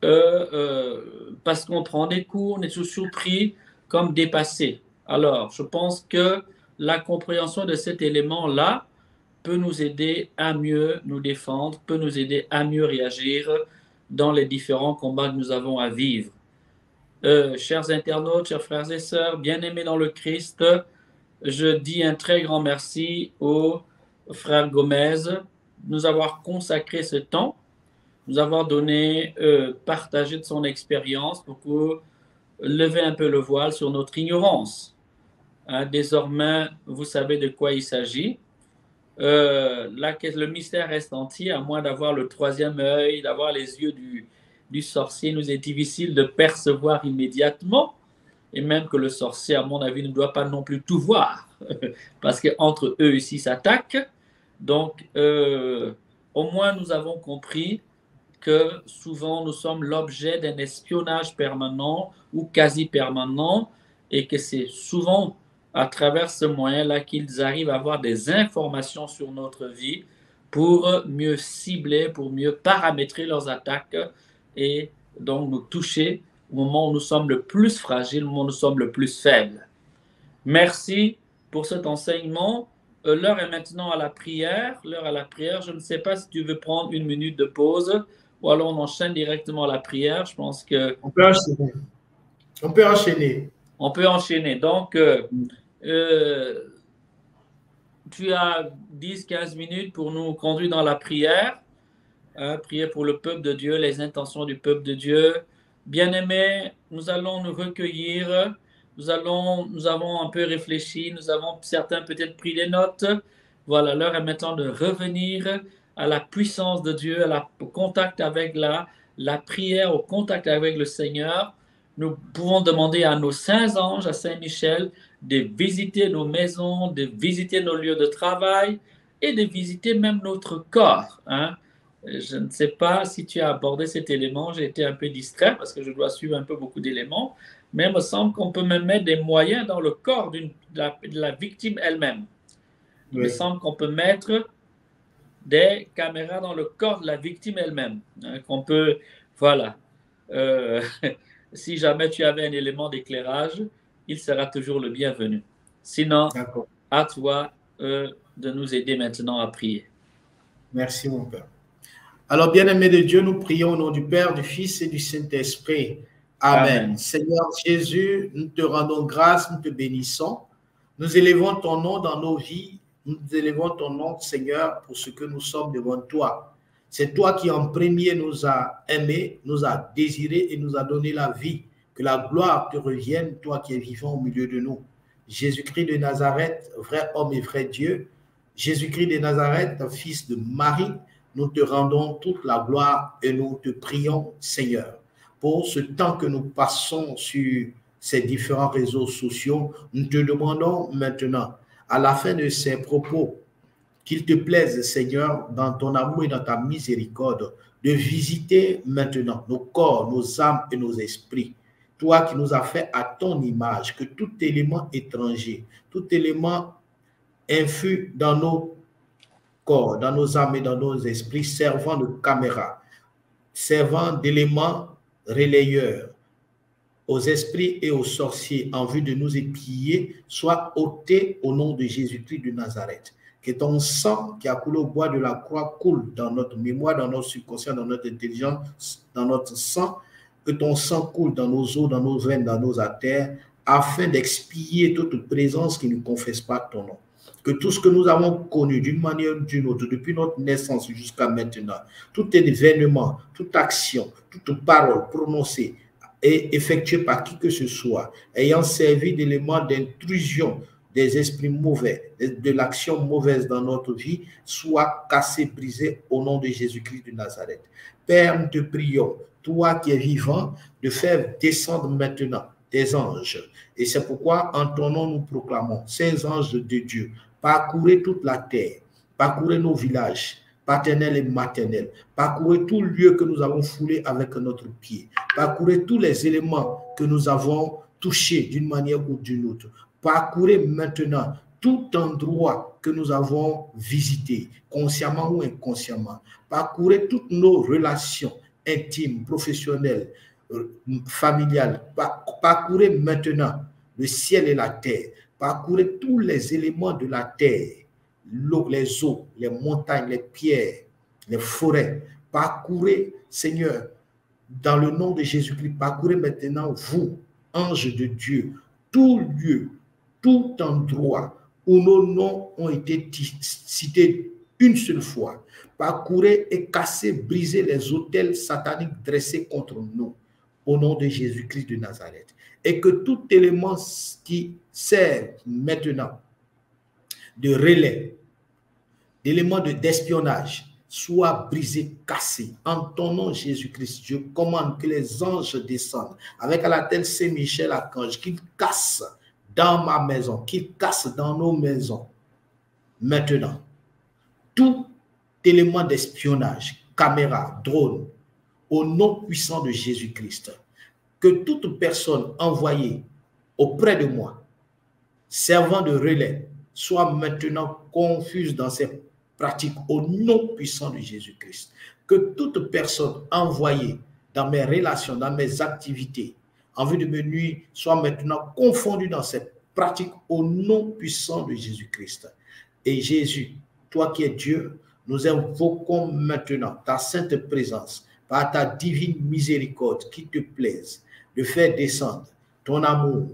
parce qu'on prend des coups, on est toujours surpris comme dépassé. Alors, je pense que la compréhension de cet élément-là peut nous aider à mieux nous défendre, peut nous aider à mieux réagir dans les différents combats que nous avons à vivre. Chers internautes, chers frères et sœurs, bien-aimés dans le Christ, je dis un très grand merci au frère Gomez de nous avoir consacré ce temps, nous avoir donné, partagé de son expérience pour lever un peu le voile sur notre ignorance. Hein, désormais, vous savez de quoi il s'agit. Le mystère reste entier, à moins d'avoir le troisième œil, d'avoir les yeux du sorcier. Il nous est difficile de percevoir immédiatement, et même que le sorcier, à mon avis, ne doit pas non plus tout voir, parce qu'entre eux ici s'attaquent. Donc, au moins nous avons compris que souvent nous sommes l'objet d'un espionnage permanent ou quasi permanent, et que c'est souvent à travers ce moyen-là qu'ils arrivent à avoir des informations sur notre vie pour mieux cibler, pour mieux paramétrer leurs attaques et donc nous toucher au moment où nous sommes le plus fragiles, au moment où nous sommes le plus faibles. Merci pour cet enseignement. L'heure est maintenant à la prière. L'heure à la prière. Je ne sais pas si tu veux prendre une minute de pause ou alors on enchaîne directement à la prière. Je pense que... On peut enchaîner. On peut enchaîner. On peut enchaîner. Donc, tu as 10-15 minutes pour nous conduire dans la prière. Prier pour le peuple de Dieu, les intentions du peuple de Dieu. Bien-aimés, nous allons nous recueillir. Nous avons un peu réfléchi. Nous avons certains peut-être pris des notes. Voilà, l'heure est maintenant de revenir à la puissance de Dieu, au contact avec la prière, au contact avec le Seigneur. Nous pouvons demander à nos saints anges, à Saint-Michel, de visiter nos maisons, de visiter nos lieux de travail et de visiter même notre corps. Je ne sais pas si tu as abordé cet élément, j'ai été un peu distrait parce que je dois suivre un peu beaucoup d'éléments, mais il me semble qu'on peut même mettre des moyens dans le corps de la victime elle-même. Il me semble qu'on peut mettre des caméras dans le corps de la victime elle-même. Qu'on peut, voilà. Si jamais tu avais un élément d'éclairage, il sera toujours le bienvenu. Sinon, à toi de nous aider maintenant à prier. Merci, mon Père. Alors, bien-aimés de Dieu, nous prions au nom du Père, du Fils et du Saint-Esprit. Amen. Amen. Seigneur Jésus, nous te rendons grâce, nous te bénissons. Nous élevons ton nom dans nos vies. Nous élevons ton nom, Seigneur, pour ce que nous sommes devant toi. C'est toi qui en premier nous a aimés, nous a désirés et nous a donné la vie. Que la gloire te revienne, toi qui es vivant au milieu de nous. Jésus-Christ de Nazareth, vrai homme et vrai Dieu. Jésus-Christ de Nazareth, fils de Marie, nous te rendons toute la gloire et nous te prions, Seigneur, pour ce temps que nous passons sur ces différents réseaux sociaux. Nous te demandons maintenant, à la fin de ces propos, qu'il te plaise, Seigneur, dans ton amour et dans ta miséricorde, de visiter maintenant nos corps, nos âmes et nos esprits. Toi qui nous as fait à ton image, que tout élément étranger, tout élément infus dans nos corps, dans nos âmes et dans nos esprits, servant de caméra, servant d'éléments relayeurs aux esprits et aux sorciers en vue de nous épier, soit ôté au nom de Jésus-Christ de Nazareth. Que ton sang qui a coulé au bois de la croix coule dans notre mémoire, dans notre subconscient, dans notre intelligence, dans notre sang. Que ton sang coule dans nos os, dans nos veines, dans nos artères, afin d'expier toute présence qui ne confesse pas ton nom. Que tout ce que nous avons connu d'une manière ou d'une autre, depuis notre naissance jusqu'à maintenant, tout événement, toute action, toute parole prononcée et effectuée par qui que ce soit, ayant servi d'élément d'intrusion des esprits mauvais, de l'action mauvaise dans notre vie, soit cassé, brisé au nom de Jésus-Christ de Nazareth. Père, nous te prions, toi qui es vivant, de faire descendre maintenant des anges. Et c'est pourquoi en ton nom nous proclamons, ces anges de Dieu, parcourez toute la terre, parcourez nos villages, paternels et maternels, parcourez tout lieu que nous avons foulé avec notre pied, parcourez tous les éléments que nous avons touchés d'une manière ou d'une autre, parcourez maintenant tout endroit que nous avons visité, consciemment ou inconsciemment, parcourez toutes nos relations intimes, professionnelles, familiales, parcourez maintenant le ciel et la terre, parcourez tous les éléments de la terre, l'eau, les eaux, les montagnes, les pierres, les forêts. Parcourez, Seigneur, dans le nom de Jésus-Christ, parcourez maintenant, vous, anges de Dieu, tout lieu, tout endroit où nos noms ont été cités une seule fois. Parcourez et cassez, brisez les autels sataniques dressés contre nous, au nom de Jésus-Christ de Nazareth. Et que tout élément qui sert maintenant de relais, d'éléments d'espionnage, soit brisé, cassé. En ton nom, Jésus-Christ, je commande que les anges descendent avec à la tête Saint-Michel Archange, qu'ils cassent dans ma maison, qu'ils cassent dans nos maisons. Maintenant, tout élément d'espionnage, caméra, drone, au nom puissant de Jésus-Christ, que toute personne envoyée auprès de moi, servant de relais, soit maintenant confuse dans ses pratiques au nom puissant de Jésus-Christ. Que toute personne envoyée dans mes relations, dans mes activités, en vue de me nuire, soit maintenant confondue dans ses pratiques au nom puissant de Jésus-Christ. Et Jésus, toi qui es Dieu, nous invoquons maintenant ta sainte présence, par ta divine miséricorde qui te plaise, de faire descendre ton amour,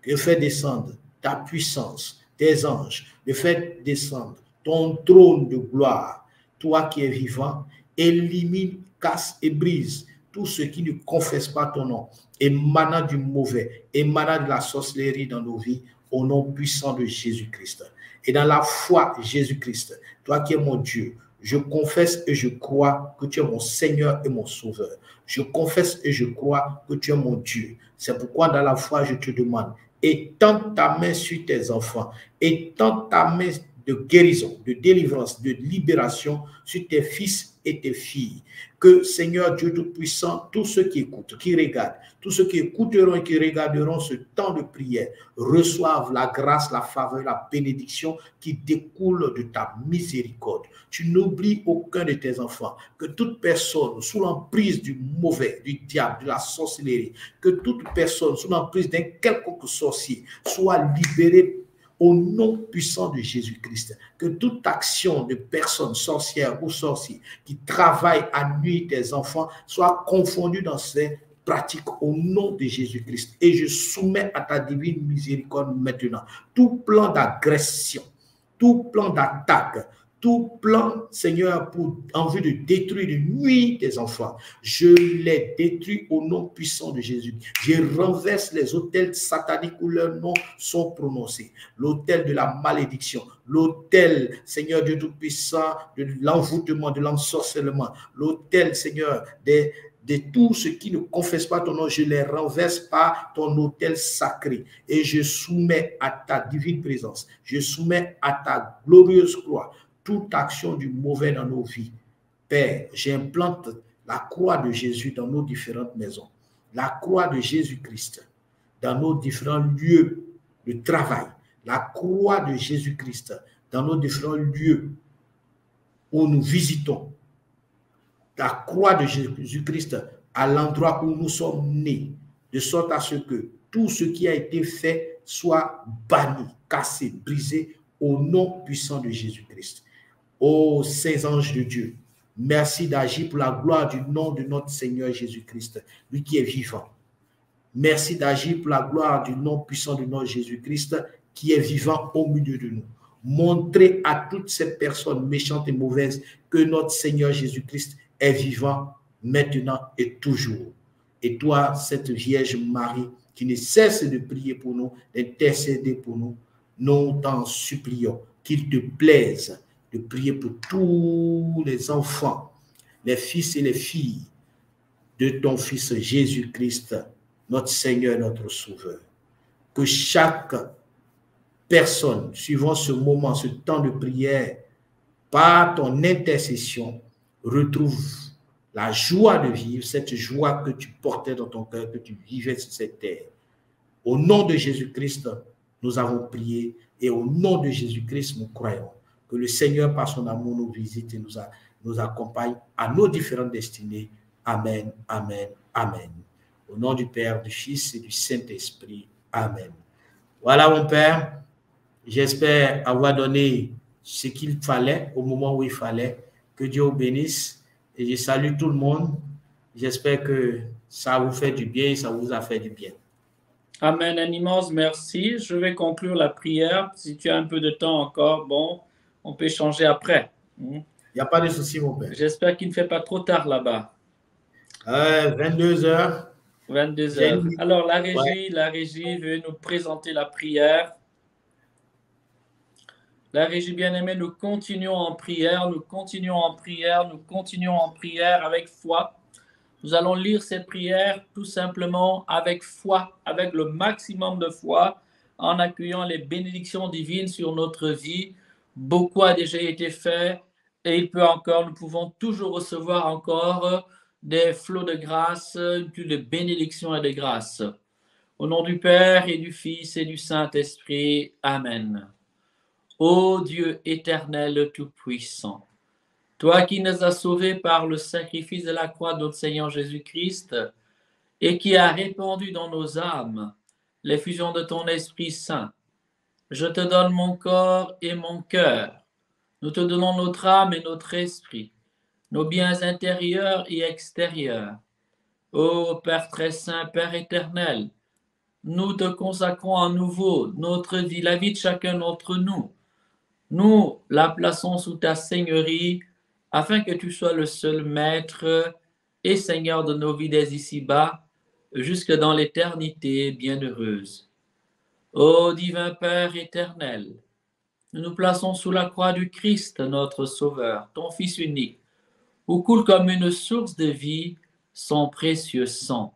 de faire descendre ta puissance, tes anges, de faire descendre ton trône de gloire, toi qui es vivant, élimine, casse et brise tout ce qui ne confesse pas ton nom, émanant du mauvais, émanant de la sorcellerie dans nos vies, au nom puissant de Jésus-Christ. Et dans la foi, Jésus-Christ, toi qui es mon Dieu, je confesse et je crois que tu es mon Seigneur et mon Sauveur. Je confesse et je crois que tu es mon Dieu. C'est pourquoi dans la foi, je te demande, étends ta main sur tes enfants, étends ta main de guérison, de délivrance, de libération sur tes fils et tes filles. Que Seigneur Dieu Tout-Puissant, tous ceux qui écoutent, qui regardent, tous ceux qui écouteront et qui regarderont ce temps de prière, reçoivent la grâce, la faveur, la bénédiction qui découle de ta miséricorde. Tu n'oublies aucun de tes enfants, que toute personne sous l'emprise du mauvais, du diable, de la sorcellerie, que toute personne sous l'emprise d'un quelconque sorcier soit libérée au nom puissant de Jésus-Christ. Que toute action de personnes sorcières ou sorciers qui travaillent à nuire tes enfants soit confondue dans ces pratiques au nom de Jésus-Christ. Et je soumets à ta divine miséricorde maintenant tout plan d'agression, tout plan d'attaque, tout plan, Seigneur, en vue de détruire, de nuire tes enfants. Je les détruis au nom puissant de Jésus. Je renverse les autels sataniques où leurs noms sont prononcés. L'autel de la malédiction, l'autel, Seigneur Dieu Tout-Puissant, de l'envoûtement, de l'ensorcellement, l'autel, Seigneur, de tout ce qui ne confesse pas ton nom, je les renverse par ton autel sacré et je soumets à ta divine présence, je soumets à ta glorieuse croix toute action du mauvais dans nos vies. Père, j'implante la croix de Jésus dans nos différentes maisons, la croix de Jésus-Christ dans nos différents lieux de travail, la croix de Jésus-Christ dans nos différents lieux où nous visitons, la croix de Jésus-Christ à l'endroit où nous sommes nés, de sorte à ce que tout ce qui a été fait soit banni, cassé, brisé au nom puissant de Jésus-Christ. Ô saints anges de Dieu, merci d'agir pour la gloire du nom de notre Seigneur Jésus-Christ, lui qui est vivant. Merci d'agir pour la gloire du nom puissant de notre Jésus-Christ qui est vivant au milieu de nous. Montrez à toutes ces personnes méchantes et mauvaises que notre Seigneur Jésus-Christ est vivant maintenant et toujours. Et toi, cette Vierge Marie qui ne cesse de prier pour nous, d'intercéder pour nous, nous t'en supplions qu'il te plaise de prier pour tous les enfants, les fils et les filles de ton Fils Jésus-Christ, notre Seigneur, notre Sauveur. Que chaque personne, suivant ce moment, ce temps de prière, par ton intercession, retrouve la joie de vivre, cette joie que tu portais dans ton cœur, que tu vivais sur cette terre. Au nom de Jésus-Christ, nous avons prié et au nom de Jésus-Christ, nous croyons. Que le Seigneur, par son amour, nous visite et nous accompagne à nos différentes destinées. Amen, amen, amen. Au nom du Père, du Fils et du Saint-Esprit. Amen. Voilà, mon Père. J'espère avoir donné ce qu'il fallait au moment où il fallait. Que Dieu vous bénisse. Et je salue tout le monde. J'espère que ça vous fait du bien et ça vous a fait du bien. Amen. Un immense merci. Je vais conclure la prière. Si tu as un peu de temps encore, bon, on peut changer après. Il n'y a pas de souci, mon Père. J'espère qu'il ne fait pas trop tard là-bas. 22 heures. 22 heures. Alors, la régie veut nous présenter la prière. La régie bien-aimée, nous continuons en prière, nous continuons en prière, nous continuons en prière avec foi. Nous allons lire cette prière tout simplement avec foi, avec le maximum de foi, en accueillant les bénédictions divines sur notre vie. Beaucoup a déjà été fait et nous pouvons toujours recevoir encore des flots de grâce, plus de bénédictions et de grâce. Au nom du Père et du Fils et du Saint-Esprit. Amen. Ô Dieu éternel tout-puissant, toi qui nous as sauvés par le sacrifice de la croix de notre Seigneur Jésus-Christ et qui as répandu dans nos âmes l'effusion de ton Esprit Saint, je te donne mon corps et mon cœur. Nous te donnons notre âme et notre esprit, nos biens intérieurs et extérieurs. Ô Père très saint, Père éternel, nous te consacrons à nouveau notre vie, la vie de chacun d'entre nous. Nous la plaçons sous ta seigneurie afin que tu sois le seul Maître et Seigneur de nos vies dès ici-bas, jusque dans l'éternité bienheureuse. Ô divin Père éternel, nous nous plaçons sous la croix du Christ, notre Sauveur, ton Fils unique, où coule comme une source de vie son précieux sang.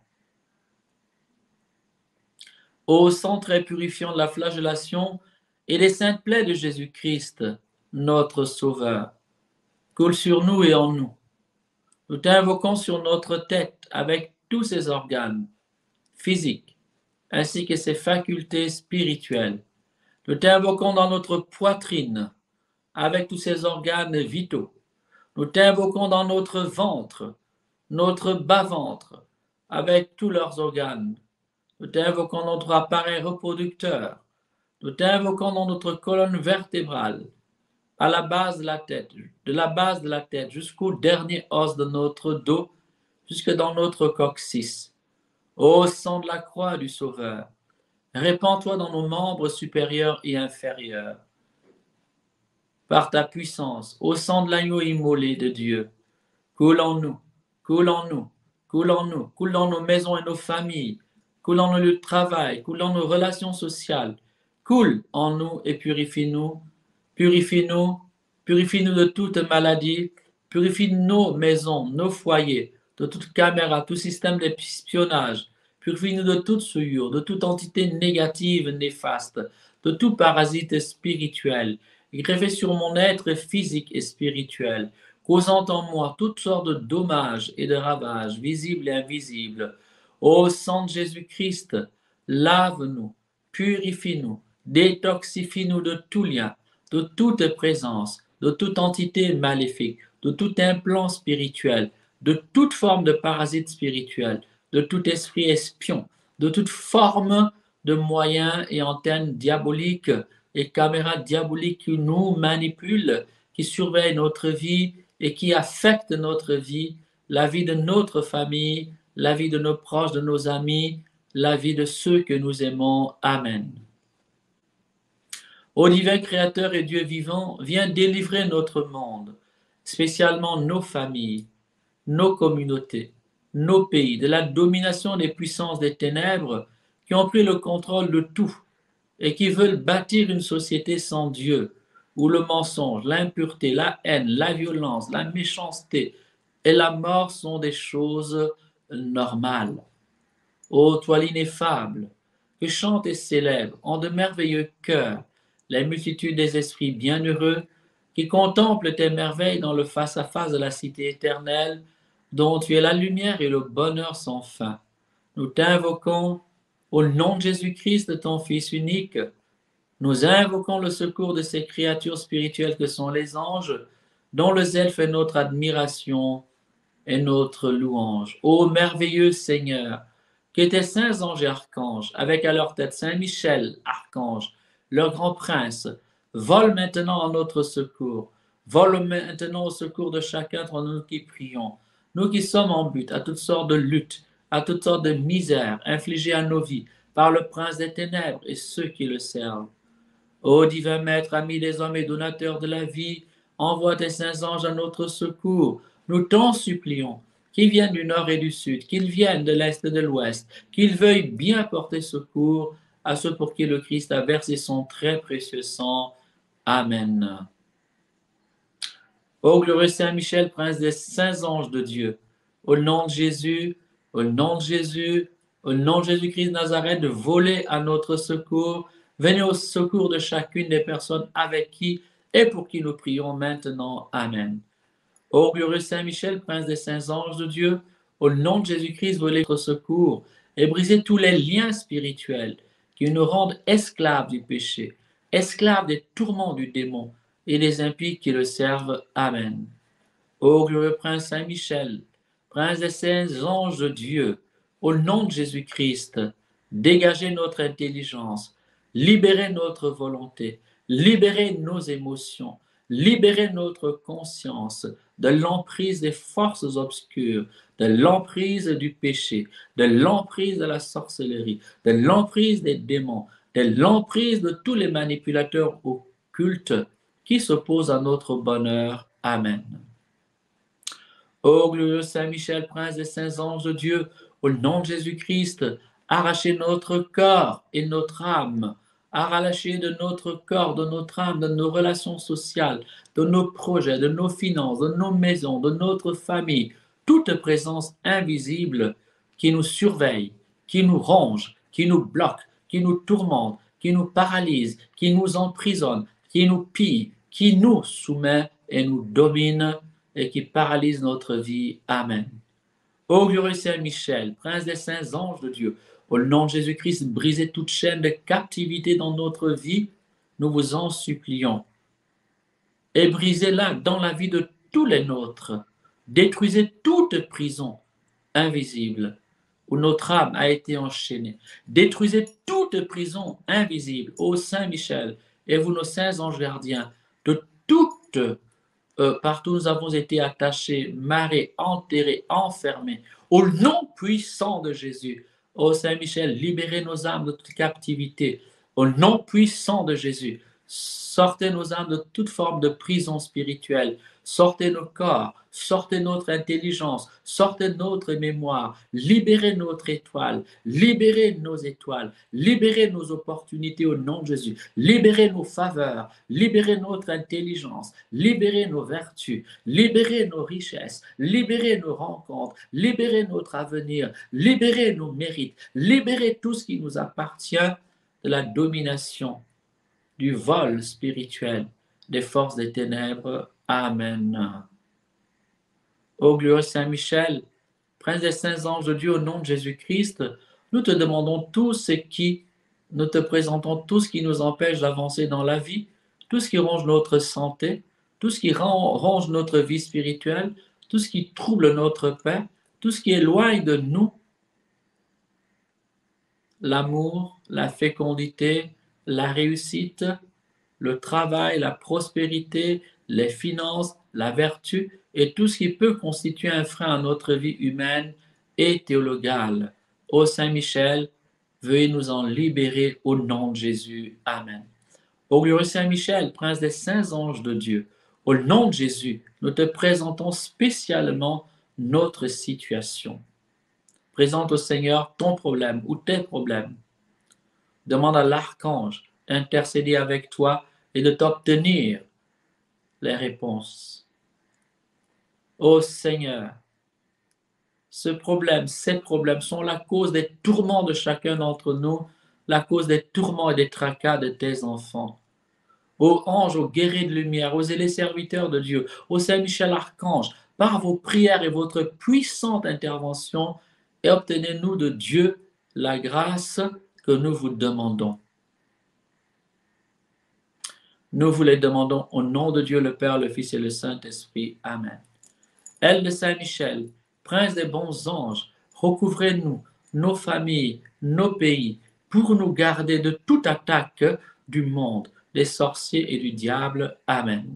Ô sang très purifiant de la flagellation et des saintes plaies de Jésus-Christ, notre Sauveur, coule sur nous et en nous. Nous t'invoquons sur notre tête avec tous ses organes physiques ainsi que ses facultés spirituelles. Nous t'invoquons dans notre poitrine avec tous ses organes vitaux. Nous t'invoquons dans notre ventre, notre bas-ventre, avec tous leurs organes. Nous t'invoquons dans notre appareil reproducteur. Nous t'invoquons dans notre colonne vertébrale, à la base de la base de la tête jusqu'au dernier os de notre dos, jusque dans notre coccyx. Ô sang de la croix du Sauveur, répands-toi dans nos membres supérieurs et inférieurs. Par ta puissance, ô sang de l'agneau immolé de Dieu, coule en nous, coule en nous, coule en nous, coule dans nos maisons et nos familles, coule dans nos lieux de travail, coule dans nos relations sociales, coule en nous et purifie-nous, purifie-nous, purifie-nous de toute maladie, purifie nos maisons, nos foyers, de toute caméra, tout système d'espionnage, purifie-nous de toute souillure, de toute entité négative, néfaste, de tout parasite spirituel, greffé sur mon être physique et spirituel, causant en moi toutes sortes de dommages et de ravages, visibles et invisibles. Ô sang de Jésus-Christ, lave-nous, purifie-nous, détoxifie-nous de tout lien, de toute présence, de toute entité maléfique, de tout implant spirituel, de toute forme de parasite spirituel, de tout esprit espion, de toute forme de moyens et antennes diaboliques et caméras diaboliques qui nous manipulent, qui surveillent notre vie et qui affectent notre vie, la vie de notre famille, la vie de nos proches, de nos amis, la vie de ceux que nous aimons. Amen. Ô divin Créateur et Dieu vivant, viens délivrer notre monde, spécialement nos familles, nos communautés, nos pays, de la domination des puissances des ténèbres qui ont pris le contrôle de tout et qui veulent bâtir une société sans Dieu, où le mensonge, l'impureté, la haine, la violence, la méchanceté et la mort sont des choses normales. Ô toi l'ineffable, que chante et célèbre en de merveilleux chœurs les multitudes des esprits bienheureux qui contemplent tes merveilles dans le face-à-face de la cité éternelle, dont tu es la lumière et le bonheur sans fin. Nous t'invoquons au nom de Jésus-Christ, de ton Fils unique. Nous invoquons le secours de ces créatures spirituelles que sont les anges, dont le zèle fait notre admiration et notre louange. Ô merveilleux Seigneur, que tes saints anges et archanges, avec à leur tête Saint Michel, archange, leur grand prince, volent maintenant à notre secours, volent maintenant au secours de chacun d'entre nous qui prions, nous qui sommes en but à toutes sortes de luttes, à toutes sortes de misères infligées à nos vies par le prince des ténèbres et ceux qui le servent. Ô divin Maître, ami des hommes et donateur de la vie, envoie tes saints anges à notre secours. Nous t'en supplions, qu'ils viennent du nord et du sud, qu'ils viennent de l'est et de l'ouest, qu'ils veuillent bien porter secours à ceux pour qui le Christ a versé son très précieux sang. Amen. Ô glorieux Saint Michel, prince des saints anges de Dieu, au nom de Jésus, au nom de Jésus, au nom de Jésus-Christ de Nazareth, volez à notre secours. Venez au secours de chacune des personnes avec qui et pour qui nous prions maintenant. Amen. Ô glorieux Saint Michel, prince des saints anges de Dieu, au nom de Jésus-Christ, volez notre secours et brisez tous les liens spirituels qui nous rendent esclaves du péché, esclaves des tourments du démon et des impies qui le servent. Amen. Ô glorieux prince Saint Michel, prince des saints anges de Dieu, au nom de Jésus-Christ, dégagez notre intelligence, libérez notre volonté, libérez nos émotions, libérez notre conscience de l'emprise des forces obscures, de l'emprise du péché, de l'emprise de la sorcellerie, de l'emprise des démons, de l'emprise de tous les manipulateurs occultes qui s'opposent à notre bonheur. Amen. Ô glorieux Saint Michel, prince des saints anges de Dieu, au nom de Jésus-Christ, arrachez notre corps et notre âme, arrachez de notre corps, de notre âme, de nos relations sociales, de nos projets, de nos finances, de nos maisons, de notre famille, toute présence invisible qui nous surveille, qui nous ronge, qui nous bloque, qui nous tourmente, qui nous paralyse, qui nous emprisonne, qui nous pille, qui nous soumet et nous domine et qui paralyse notre vie. Amen. Ô glorieux Saint Michel, prince des saints anges de Dieu, au nom de Jésus-Christ, brisez toute chaîne de captivité dans notre vie, nous vous en supplions. Et brisez-la dans la vie de tous les nôtres. Détruisez toute prison invisible où notre âme a été enchaînée. Détruisez toute prison invisible, ô Saint Michel, et vous, nos saints anges gardiens, de toute partout où nous avons été attachés, marrés, enterrés, enfermés, au nom puissant de Jésus. Ô Saint Michel, libérez nos âmes de toute captivité. Au nom puissant de Jésus, sortez nos âmes de toute forme de prison spirituelle. Sortez nos corps, sortez notre intelligence, sortez notre mémoire, libérez notre étoile, libérez nos étoiles, libérez nos opportunités au nom de Jésus, libérez nos faveurs, libérez notre intelligence, libérez nos vertus, libérez nos richesses, libérez nos rencontres, libérez notre avenir, libérez nos mérites, libérez tout ce qui nous appartient de la domination, du vol spirituel des forces des ténèbres. Amen. Ô glorieux Saint Michel, prince des saints anges de Dieu, au nom de Jésus-Christ, nous te demandons tout ce qui, nous te présentons tout ce qui nous empêche d'avancer dans la vie, tout ce qui ronge notre santé, tout ce qui ronge notre vie spirituelle, tout ce qui trouble notre paix, tout ce qui éloigne de nous l'amour, la fécondité, la réussite, le travail, la prospérité, les finances, la vertu et tout ce qui peut constituer un frein à notre vie humaine et théologale. Ô Saint Michel, veuillez nous en libérer au nom de Jésus. Amen. Ô glorieux Saint Michel, prince des saints anges de Dieu, au nom de Jésus, nous te présentons spécialement notre situation. Présente au Seigneur ton problème ou tes problèmes. Demande à l'archange d'intercéder avec toi et de t'obtenir les réponses. Ô Seigneur, ce problème, ces problèmes sont la cause des tourments de chacun d'entre nous, la cause des tourments et des tracas de tes enfants. Ô anges, ô guerriers de lumière, ô zélés serviteurs de Dieu, ô Saint Michel Archange, par vos prières et votre puissante intervention, et obtenez-nous de Dieu la grâce que nous vous demandons. Nous vous les demandons au nom de Dieu le Père, le Fils et le Saint-Esprit. Amen. Aile de Saint Michel, prince des bons anges, recouvrez-nous, nos familles, nos pays, pour nous garder de toute attaque du monde, des sorciers et du diable. Amen.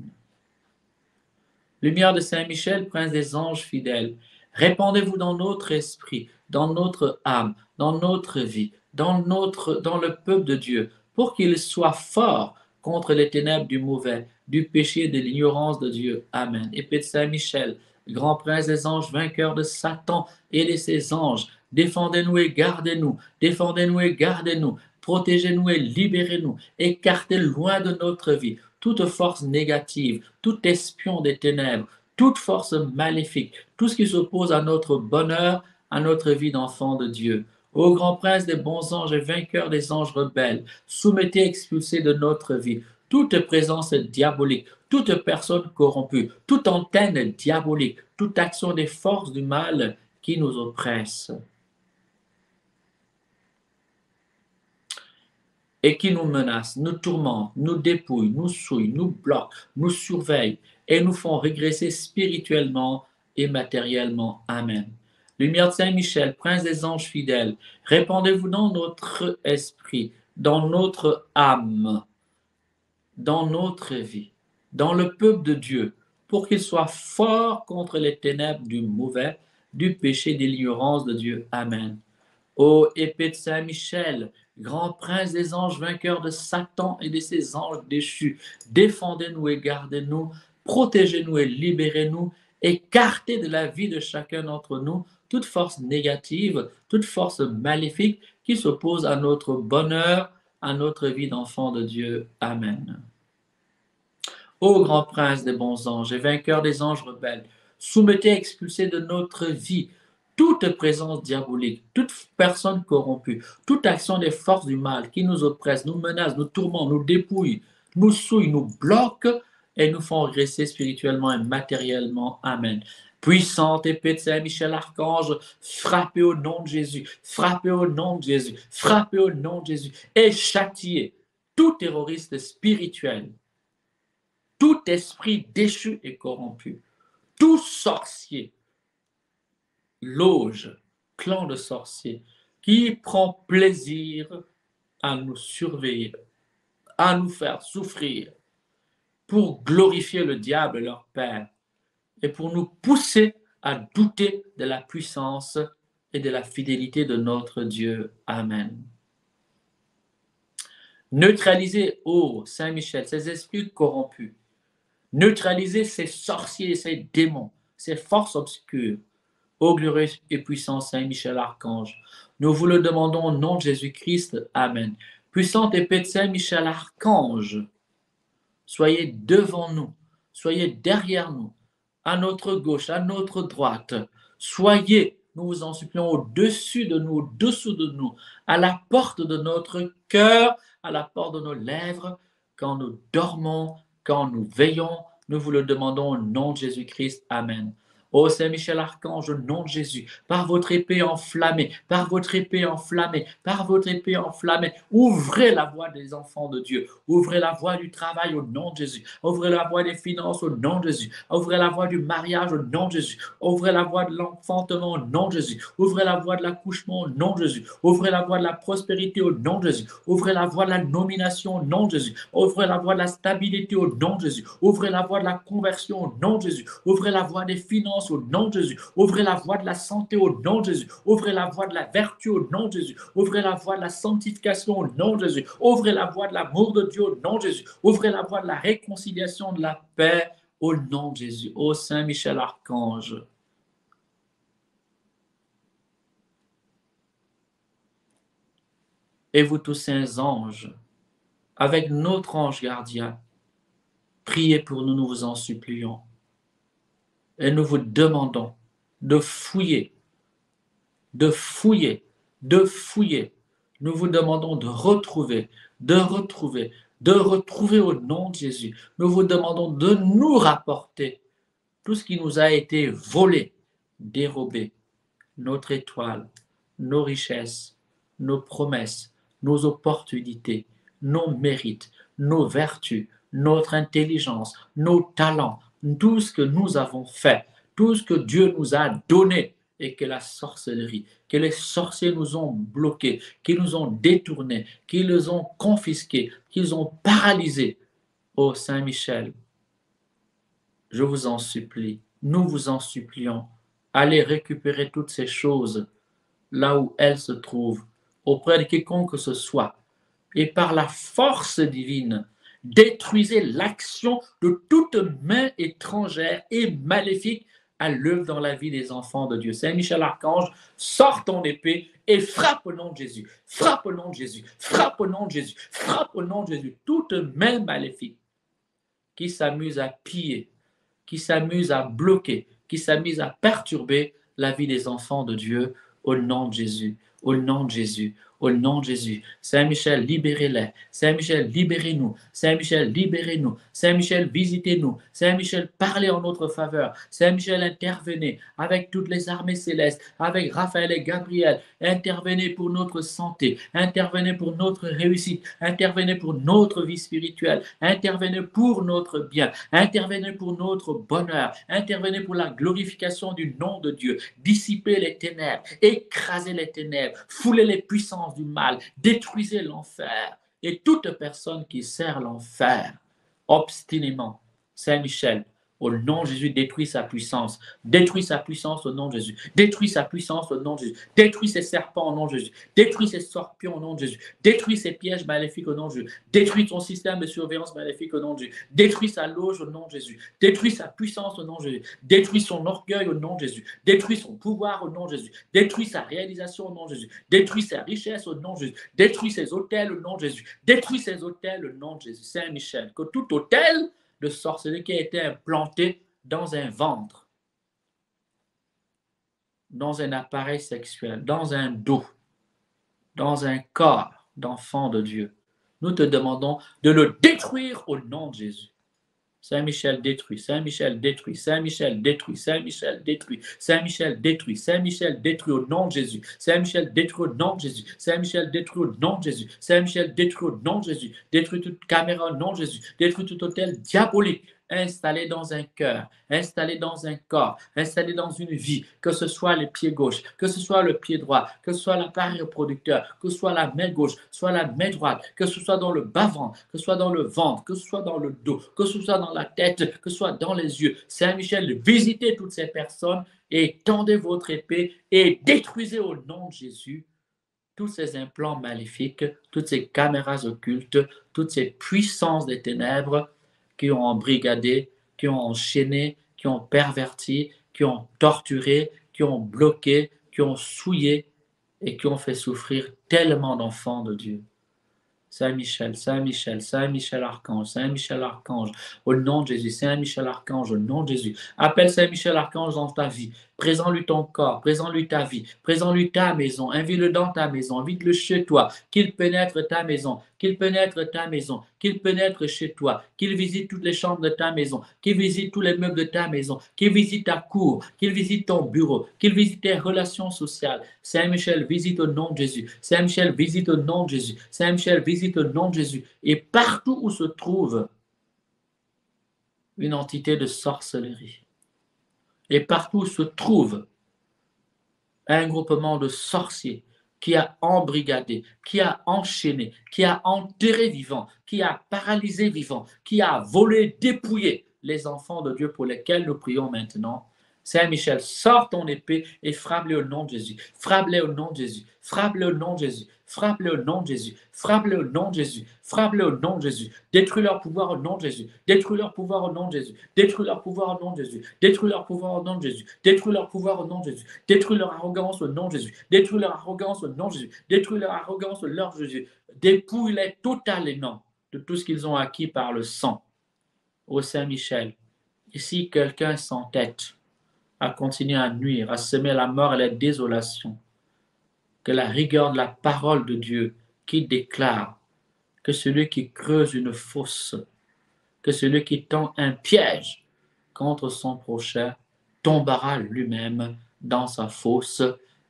Lumière de Saint Michel, prince des anges fidèles, répandez-vous dans notre esprit, dans notre âme, dans notre vie, dans le peuple de Dieu, pour qu'il soit fort contre les ténèbres du mauvais, du péché et de l'ignorance de Dieu. Amen. Épée de Saint Michel, grand prince des anges, vainqueur de Satan et de ses anges, défendez-nous et gardez-nous, défendez-nous et gardez-nous, protégez-nous et libérez-nous, écartez loin de notre vie toute force négative, tout espion des ténèbres, toute force maléfique, tout ce qui s'oppose à notre bonheur, à notre vie d'enfant de Dieu. Ô grand prince des bons anges et vainqueur des anges rebelles, soumettez et expulsez de notre vie toute présence diabolique, toute personne corrompue, toute antenne diabolique, toute action des forces du mal qui nous oppressent et qui nous menacent, nous tourmentent, nous dépouillent, nous souillent, nous bloquent, nous surveillent et nous font régresser spirituellement et matériellement. Amen. Lumière de Saint Michel, prince des anges fidèles, répandez-vous dans notre esprit, dans notre âme, dans notre vie, dans le peuple de Dieu, pour qu'il soit fort contre les ténèbres du mauvais, du péché, de l'ignorance de Dieu. Amen. Ô épée de Saint Michel, grand prince des anges, vainqueur de Satan et de ses anges déchus, défendez-nous et gardez-nous, protégez-nous et libérez-nous, écarter de la vie de chacun d'entre nous toute force négative, toute force maléfique qui s'oppose à notre bonheur, à notre vie d'enfant de Dieu. Amen. Ô grand prince des bons anges et vainqueur des anges rebelles, soumettez et expulsez de notre vie toute présence diabolique, toute personne corrompue, toute action des forces du mal qui nous oppresse, nous menace, nous tourmente, nous dépouille, nous souille, nous bloque et nous font régresser spirituellement et matériellement. Amen. Puissante épée de Saint-Michel Archange, frappez au nom de Jésus, frappez au nom de Jésus, frappez au nom de Jésus et châtiez tout terroriste spirituel, tout esprit déchu et corrompu, tout sorcier, loge, clan de sorciers, qui prend plaisir à nous surveiller, à nous faire souffrir, pour glorifier le diable, leur père, et pour nous pousser à douter de la puissance et de la fidélité de notre Dieu. Amen. Neutralisez, ô Saint-Michel, ces esprits corrompus. Neutralisez ces sorciers, ces démons, ces forces obscures. Ô glorieux et puissant Saint-Michel Archange, nous vous le demandons au nom de Jésus-Christ. Amen. Puissante épée de Saint-Michel Archange, soyez devant nous, soyez derrière nous, à notre gauche, à notre droite. Soyez, nous vous en supplions, au-dessus de nous, au-dessous de nous, à la porte de notre cœur, à la porte de nos lèvres, quand nous dormons, quand nous veillons. Nous vous le demandons au nom de Jésus-Christ. Amen. Ô Saint-Michel Archange, au nom de Jésus, par votre épée enflammée, par votre épée enflammée, par votre épée enflammée, ouvrez la voie des enfants de Dieu, ouvrez la voie du travail au nom de Jésus, ouvrez la voie des finances au nom de Jésus, ouvrez la voie du mariage au nom de Jésus, ouvrez la voie de l'enfantement au nom de Jésus, ouvrez la voie de l'accouchement au nom de Jésus, ouvrez la voie de la prospérité au nom de Jésus, ouvrez la voie de la nomination au nom de Jésus, ouvrez la voie de la stabilité au nom de Jésus, ouvrez la voie de la conversion au nom de Jésus, ouvrez la voie des finances au nom de Jésus, ouvrez la voie de la santé au nom de Jésus, ouvrez la voie de la vertu au nom de Jésus, ouvrez la voie de la sanctification au nom de Jésus, ouvrez la voie de l'amour de Dieu au nom de Jésus, ouvrez la voie de la réconciliation, de la paix au nom de Jésus. Ô Saint-Michel Archange, et vous tous saints anges, avec notre ange gardien, priez pour nous, nous vous en supplions. Et nous vous demandons de fouiller, de fouiller, de fouiller. Nous vous demandons de retrouver, de retrouver, de retrouver au nom de Jésus. Nous vous demandons de nous rapporter tout ce qui nous a été volé, dérobé, notre étoile, nos richesses, nos promesses, nos opportunités, nos mérites, nos vertus, notre intelligence, nos talents, tout ce que nous avons fait, tout ce que Dieu nous a donné et que la sorcellerie, que les sorciers nous ont bloqués, qu'ils nous ont détournés, qu'ils nous ont confisqués, qu'ils ont paralysés. Ô Saint-Michel, je vous en supplie, nous vous en supplions, allez récupérer toutes ces choses là où elles se trouvent, auprès de quiconque que ce soit, et par la force divine, détruisez l'action de toute main étrangère et maléfique à l'œuvre dans la vie des enfants de Dieu. Saint-Michel Archange, sors ton épée et frappe au nom de Jésus, frappe au nom de Jésus, frappe au nom de Jésus, frappe au nom de Jésus, toute main maléfique qui s'amuse à piller, qui s'amuse à bloquer, qui s'amuse à perturber la vie des enfants de Dieu, au nom de Jésus, au nom de Jésus, au nom de Jésus. Saint-Michel, libérez-les. Saint-Michel, libérez-nous. Saint-Michel, libérez-nous. Saint-Michel, visitez-nous. Saint-Michel, parlez en notre faveur. Saint-Michel, intervenez avec toutes les armées célestes, avec Raphaël et Gabriel. Intervenez pour notre santé. Intervenez pour notre réussite. Intervenez pour notre vie spirituelle. Intervenez pour notre bien. Intervenez pour notre bonheur. Intervenez pour la glorification du nom de Dieu. Dissipez les ténèbres. Écrasez les ténèbres. Foulez les puissances du mal, détruisez l'enfer et toute personne qui sert l'enfer obstinément. Saint-Michel, Au nom de Jésus, détruis sa puissance. Détruis sa puissance au nom de Jésus. Détruis sa puissance au nom de Jésus. Détruis ses serpents au nom de Jésus. Détruis ses scorpions au nom de Jésus. Détruis ses pièges maléfiques au nom de Jésus. Détruis ton système de surveillance maléfique au nom de Jésus. Détruis sa loge au nom de Jésus. Détruis sa puissance au nom de Jésus. Détruis son orgueil au nom de Jésus. Détruis son pouvoir au nom de Jésus. Détruis sa réalisation au nom de Jésus. Détruis sa richesse au nom de Jésus. Détruis ses autels au nom de Jésus. Détruis ses autels au nom de Jésus. Saint-Michel, que tout autel de sorcellerie qui a été implanté dans un ventre, dans un appareil sexuel, dans un dos, dans un corps d'enfant de Dieu, nous te demandons de le détruire au nom de Jésus. Saint-Michel détruit, Saint-Michel détruit, Saint-Michel détruit, Saint-Michel détruit, Saint-Michel détruit, Saint-Michel détruit au nom de Jésus, Saint-Michel détruit au nom de Jésus, Saint-Michel détruit au nom de Jésus, Saint-Michel détruit au nom de Jésus, détruit toute caméra au nom de Jésus, détruit tout hôtel diabolique installé dans un cœur, installé dans un corps, installé dans une vie, que ce soit le pied gauche, que ce soit le pied droit, que ce soit l'appareil reproducteur, que ce soit la main gauche, soit la main droite, que ce soit dans le bas-ventre, que ce soit dans le ventre, que ce soit dans le dos, que ce soit dans la tête, que ce soit dans les yeux. Saint-Michel, visitez toutes ces personnes et tendez votre épée et détruisez au nom de Jésus tous ces implants maléfiques, toutes ces caméras occultes, toutes ces puissances des ténèbres qui ont embrigadé, qui ont enchaîné, qui ont perverti, qui ont torturé, qui ont bloqué, qui ont souillé et qui ont fait souffrir tellement d'enfants de Dieu. Saint-Michel, Saint-Michel, Saint-Michel Archange, Saint-Michel Archange, au nom de Jésus, Saint-Michel Archange, au nom de Jésus. Appelle Saint-Michel Archange dans ta vie. Présente-lui ton corps, présente-lui ta vie, présente-lui ta maison, invite-le dans ta maison, invite-le chez toi, qu'il pénètre ta maison, qu'il pénètre ta maison, qu'il pénètre chez toi, qu'il visite toutes les chambres de ta maison, qu'il visite tous les meubles de ta maison, qu'il visite ta cour, qu'il visite ton bureau, qu'il visite tes relations sociales. Saint-Michel, visite au nom de Jésus. Saint-Michel, visite au nom de Jésus. Saint-Michel, visite au nom de Jésus. Et partout où se trouve une entité de sorcellerie, et partout où se trouve un groupement de sorciers qui a embrigadé, qui a enchaîné, qui a enterré vivant, qui a paralysé vivant, qui a volé, dépouillé les enfants de Dieu pour lesquels nous prions maintenant. Saint-Michel, sors ton épée et frappe-les au nom de Jésus. Frappe-les au nom de Jésus. Frappe-les au nom de Jésus. Frappe-les au nom de Jésus. Frappe-les au nom de Jésus. Frappe-les au nom de Jésus. Détruis leur pouvoir au nom de Jésus. Détruis leur pouvoir au nom de Jésus. Détruis leur pouvoir au nom de Jésus. Détruis leur pouvoir au nom de Jésus. Détruis leur pouvoir au nom de Jésus. Détruis leur arrogance au nom de Jésus. Détruis leur arrogance au nom de Jésus. Détruis leur arrogance au nom de Jésus. Dépouille-les totalement de tout ce qu'ils ont acquis par le sang. Ô Saint-Michel, ici quelqu'un s'entête à continuer à nuire, à semer la mort et la désolation, que la rigueur de la parole de Dieu qui déclare que celui qui creuse une fosse, que celui qui tend un piège contre son prochain tombera lui-même dans sa fosse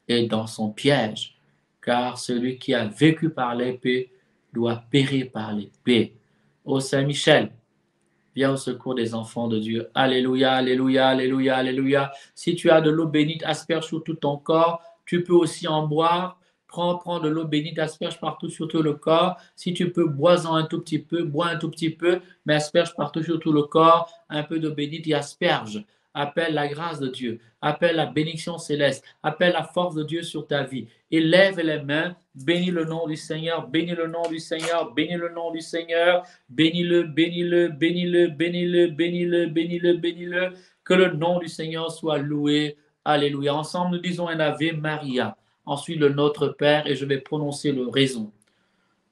et dans son piège, car celui qui a vécu par l'épée doit périr par l'épée. Ô Saint-Michel, viens au secours des enfants de Dieu. Alléluia, alléluia, alléluia, alléluia. Si tu as de l'eau bénite, asperge sur tout ton corps. Tu peux aussi en boire. Prends de l'eau bénite, asperge partout sur tout le corps. Si tu peux, bois-en un tout petit peu, bois un tout petit peu, mais asperge partout sur tout le corps. Un peu d'eau bénite et asperge. Appelle la grâce de Dieu. Appelle la bénédiction céleste. Appelle la force de Dieu sur ta vie. Et lève les mains. Bénis le nom du Seigneur. Bénis le nom du Seigneur. Bénis le nom du Seigneur. Bénis-le, bénis-le, bénis-le, bénis-le, bénis-le, bénis-le, bénis-le. Que le nom du Seigneur soit loué. Alléluia. Ensemble, nous disons un Ave Maria. Ensuite, le Notre Père, et je vais prononcer le raison.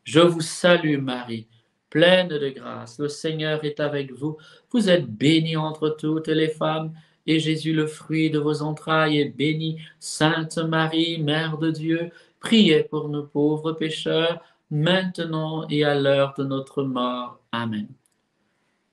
Je vous salue, Marie, pleine de grâce. Le Seigneur est avec vous. Vous êtes bénie entre toutes les femmes, et Jésus, le fruit de vos entrailles, est béni. Sainte Marie, Mère de Dieu, priez pour nous pauvres pécheurs, maintenant et à l'heure de notre mort. Amen.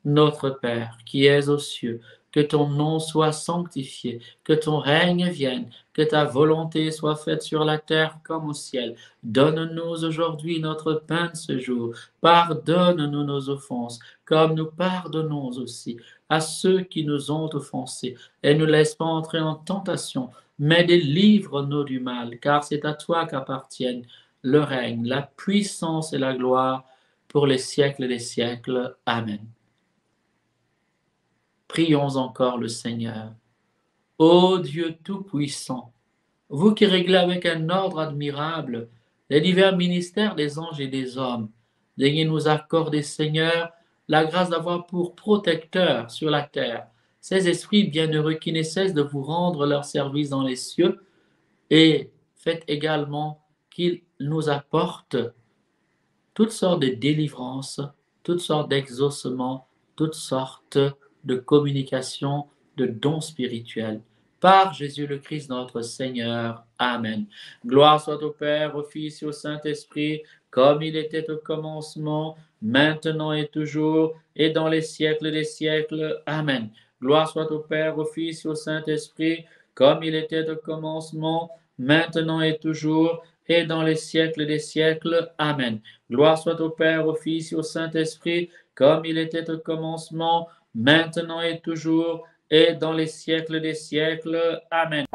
Notre Père, qui es aux cieux, que ton nom soit sanctifié, que ton règne vienne, que ta volonté soit faite sur la terre comme au ciel. Donne-nous aujourd'hui notre pain de ce jour. Pardonne-nous nos offenses, comme nous pardonnons aussi à ceux qui nous ont offensés. Et ne laisse pas entrer en tentation, mais délivre-nous du mal, car c'est à toi qu'appartiennent le règne, la puissance et la gloire pour les siècles des siècles. Amen. Prions encore le Seigneur. Ô Dieu Tout-Puissant, vous qui réglez avec un ordre admirable les divers ministères des anges et des hommes, daignez nous accorder, Seigneur, la grâce d'avoir pour protecteur sur la terre ces esprits bienheureux qui ne cessent de vous rendre leur service dans les cieux, et faites également qu'ils nous apportent toutes sortes de délivrances, toutes sortes d'exaucements, toutes sortes de communications, de dons spirituels. Par Jésus le Christ notre Seigneur. Amen. Gloire soit au Père, au Fils et au Saint-Esprit, comme il était au commencement, maintenant et toujours, et dans les siècles des siècles. Amen. Gloire soit au Père, au Fils et au Saint-Esprit, comme il était au commencement, maintenant et toujours, et dans les siècles des siècles. Amen. Gloire soit au Père, au Fils et au Saint-Esprit, comme il était au commencement, maintenant et toujours, et dans les siècles des siècles. Amen.